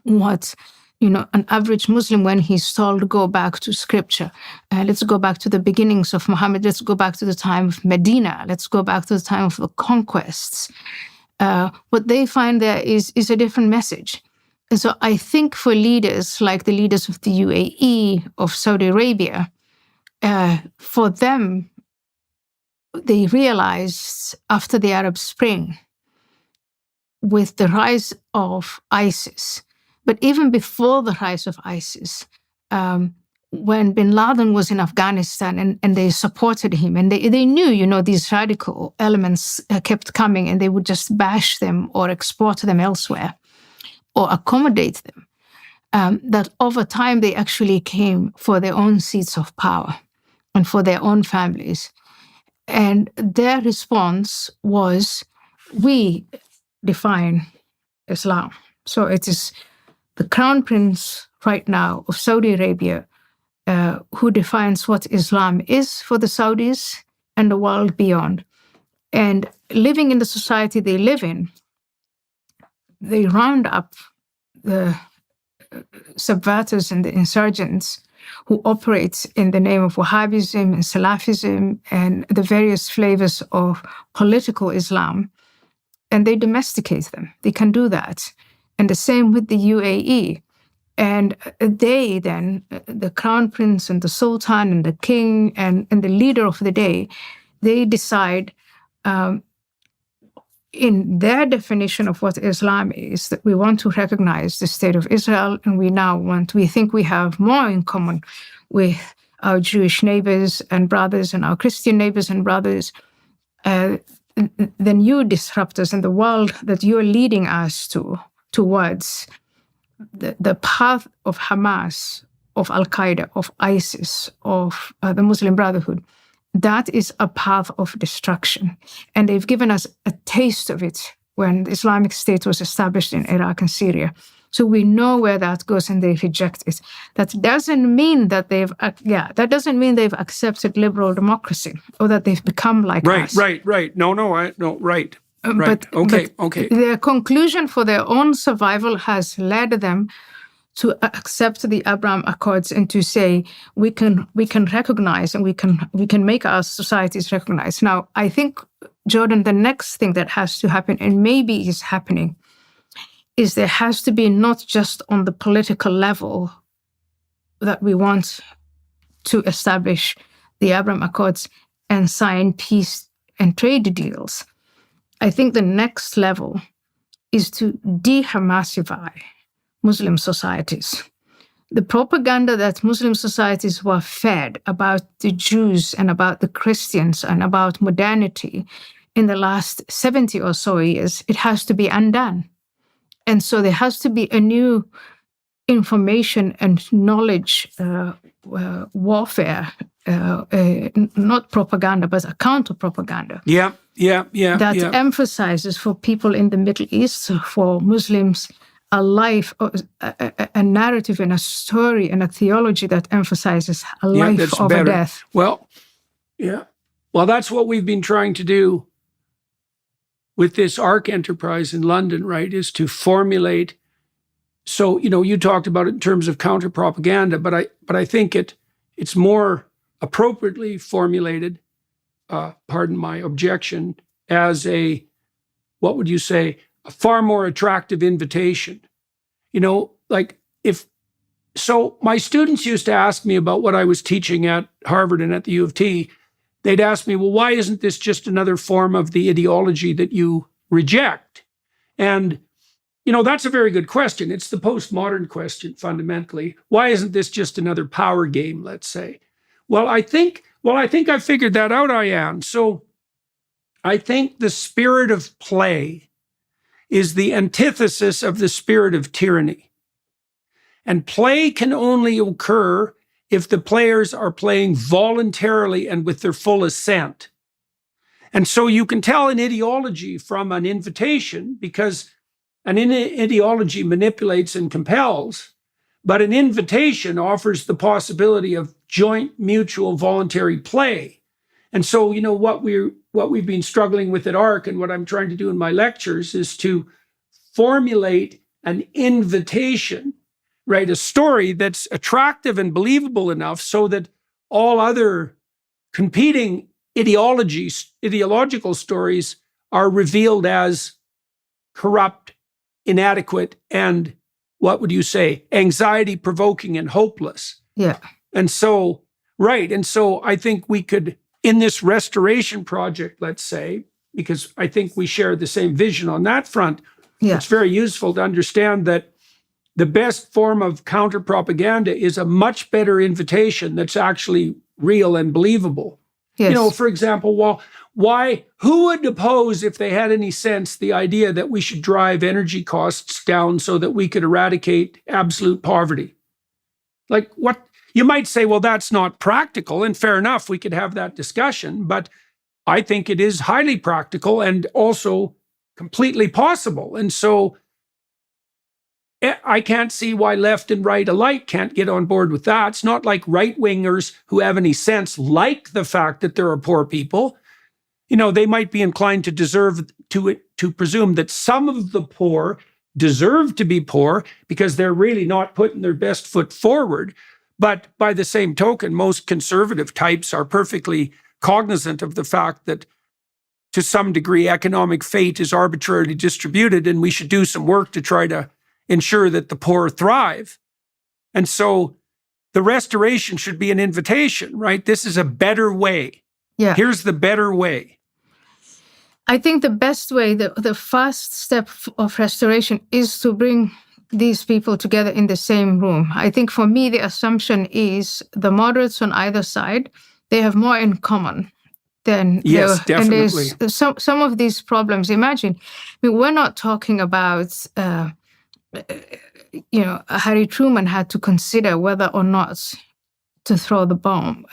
what an average Muslim, when he's told, go back to Scripture. Let's go back to the beginnings of Muhammad. Let's go back to the time of Medina. Let's go back to the time of the conquests. What they find there is a different message. And so I think for leaders like the leaders of the UAE, of Saudi Arabia, for them, they realized after the Arab Spring, with the rise of ISIS, but even before the rise of ISIS, when bin Laden was in Afghanistan and they supported him, and they knew, these radical elements kept coming and they would just bash them or export them elsewhere or accommodate them, that over time they actually came for their own seats of power and for their own families. And their response was, we define Islam. So it is the crown prince right now of Saudi Arabia, who defines what Islam is for the Saudis and the world beyond. And living in the society they live in, they round up the subverters and the insurgents who operate in the name of Wahhabism and Salafism and the various flavors of political Islam, and they domesticate them. They can do that. And the same with the UAE. And they then, the crown prince and the sultan and the king and the leader of the day, they decide in their definition of what Islam is, that we want to recognize the state of Israel, and we think we have more in common with our Jewish neighbors and brothers and our Christian neighbors and brothers than you disruptors in the world that you're leading us towards the path of Hamas, of Al-Qaeda, of ISIS, of the Muslim Brotherhood. That is a path of destruction. And they've given us a taste of it when the Islamic State was established in Iraq and Syria. So we know where that goes and they reject it. That doesn't mean that they've accepted liberal democracy or that they've become like us. Right. Right. But their conclusion for their own survival has led them to accept the Abraham Accords and to say we can recognize and we can make our societies recognize. Now, I think, Jordan, the next thing that has to happen, and maybe is happening, is there has to be not just on the political level that we want to establish the Abraham Accords and sign peace and trade deals. I think the next level is to de-Hamasify Muslim societies. The propaganda that Muslim societies were fed about the Jews and about the Christians and about modernity in the last 70 or so years, it has to be undone. And so there has to be a new information and knowledge warfare, not propaganda, but a counter-propaganda. That emphasizes for people in the Middle East, for Muslims, a life, a narrative and a story and a theology that emphasizes a life over death. Well, that's what we've been trying to do with this ARC enterprise in London, right, is to formulate. So, you talked about it in terms of counter-propaganda, but I think it's more appropriately formulated, pardon my objection, as a far more attractive invitation. My students used to ask me about what I was teaching at Harvard and at the U of T. They'd ask me, well, why isn't this just another form of the ideology that you reject? And, that's a very good question. It's the postmodern question, fundamentally. Why isn't this just another power game, let's say? Well, I think I figured that out, Ayaan. So I think the spirit of play is the antithesis of the spirit of tyranny. And play can only occur if the players are playing voluntarily and with their full assent. And so you can tell an ideology from an invitation, because an ideology manipulates and compels, but an invitation offers the possibility of joint, mutual, voluntary play. And so, what we've been struggling with at ARC and what I'm trying to do in my lectures is to formulate an invitation, right? A story that's attractive and believable enough so that all other competing ideological stories are revealed as corrupt, inadequate, and anxiety-provoking and hopeless. Yeah. And so I think we could, in this restoration project, let's say, because I think we share the same vision on that front, it's very useful to understand that the best form of counter-propaganda is a much better invitation that's actually real and believable. Yes. For example, who would oppose, if they had any sense, the idea that we should drive energy costs down so that we could eradicate absolute poverty? Like, what? You might say, well, that's not practical, and fair enough, we could have that discussion, but I think it is highly practical and also completely possible. And so I can't see why left and right alike can't get on board with that. It's not like right-wingers who have any sense like the fact that there are poor people. They might be inclined to presume that some of the poor deserve to be poor because they're really not putting their best foot forward. But by the same token, most conservative types are perfectly cognizant of the fact that to some degree, economic fate is arbitrarily distributed, and we should do some work to try to ensure that the poor thrive. And so the restoration should be an invitation, right? This is a better way. Yeah. Here's the better way. I think the best way, the first step of restoration is to bring these people together in the same room. I think for me, the assumption is the moderates on either side, they have more in common than yes, definitely. And there's some of these problems. Imagine, we're not talking about, Harry Truman had to consider whether or not to throw the bomb.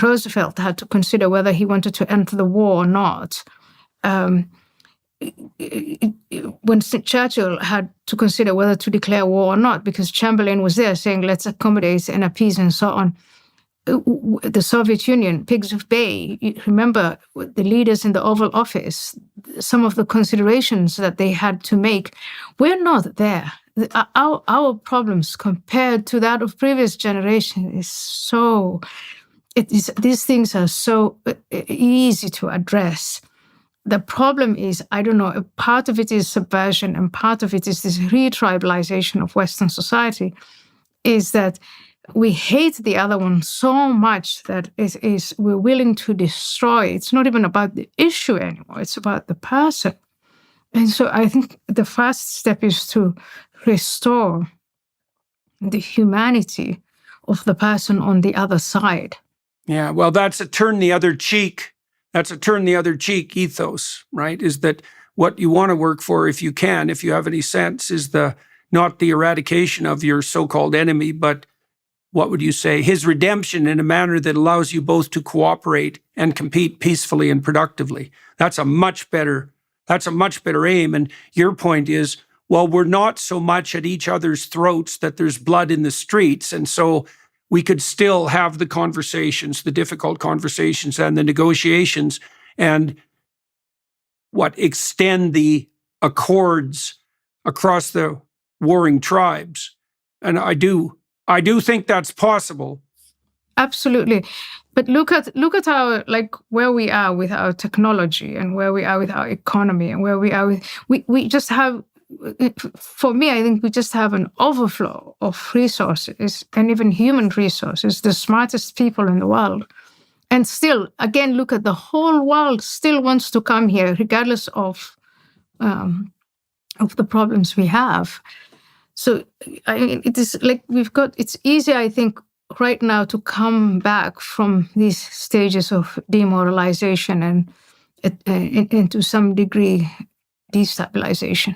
Roosevelt had to consider whether he wanted to enter the war or not. Winston Churchill had to consider whether to declare war or not because Chamberlain was there saying, let's accommodate and appease and so on. The Soviet Union, Pigs of Bay, you remember the leaders in the Oval Office, some of the considerations that they had to make. We're not there. Our problems compared to that of previous generations these things are so easy to address. The problem is, I don't know, part of it is subversion and part of it is this re-tribalization of Western society, is that we hate the other one so much that we're willing to destroy. It's not even about the issue anymore. It's about the person. And so I think the first step is to restore the humanity of the person on the other side. Yeah, well, that's a turn the other cheek. That's a turn the other cheek ethos, right? Is that what you want to work for, if you can, if you have any sense, is not the eradication of your so-called enemy, but what would you say, his redemption in a manner that allows you both to cooperate and compete peacefully and productively. That's a much better aim. And your point is, well, we're not so much at each other's throats that there's blood in the streets. And so we could still have the conversations, the difficult conversations and the negotiations and extend the accords across the warring tribes. And I do think that's possible. Absolutely. But look at our, where we are with our technology and where we are with our economy and where we are with, we just have, for me, I think we just have an overflow of resources and even human resources, the smartest people in the world. And still, again, look at the whole world still wants to come here, regardless of the problems we have. So it is like it's easy, I think, right now to come back from these stages of demoralization and to some degree, destabilization.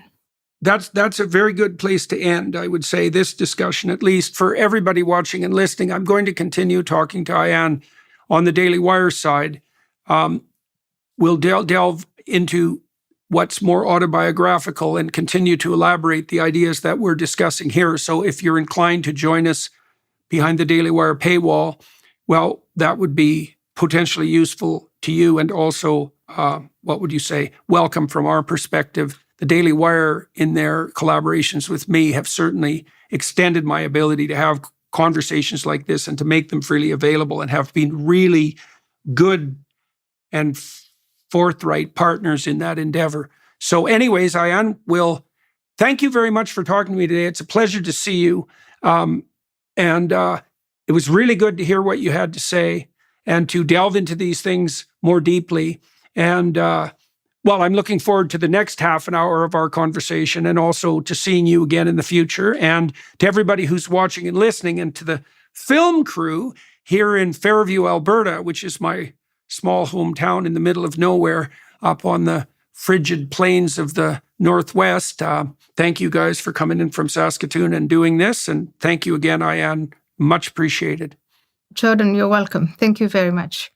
That's a very good place to end, I would say, this discussion, at least for everybody watching and listening. I'm going to continue talking to Ayaan on the Daily Wire side. We'll delve into what's more autobiographical and continue to elaborate the ideas that we're discussing here. So if you're inclined to join us behind the Daily Wire paywall, well, that would be potentially useful to you and also, welcome from our perspective. The Daily Wire, in their collaborations with me, have certainly extended my ability to have conversations like this and to make them freely available and have been really good and forthright partners in that endeavor. So anyways, Ayaan, thank you very much for talking to me today. It's a pleasure to see you. And it was really good to hear what you had to say and to delve into these things more deeply. And I'm looking forward to the next half an hour of our conversation and also to seeing you again in the future. And to everybody who's watching and listening, and to the film crew here in Fairview, Alberta, which is my small hometown in the middle of nowhere up on the frigid plains of the Northwest. Thank you guys for coming in from Saskatoon and doing this. And thank you again, Ayaan. Much appreciated. Jordan, you're welcome. Thank you very much.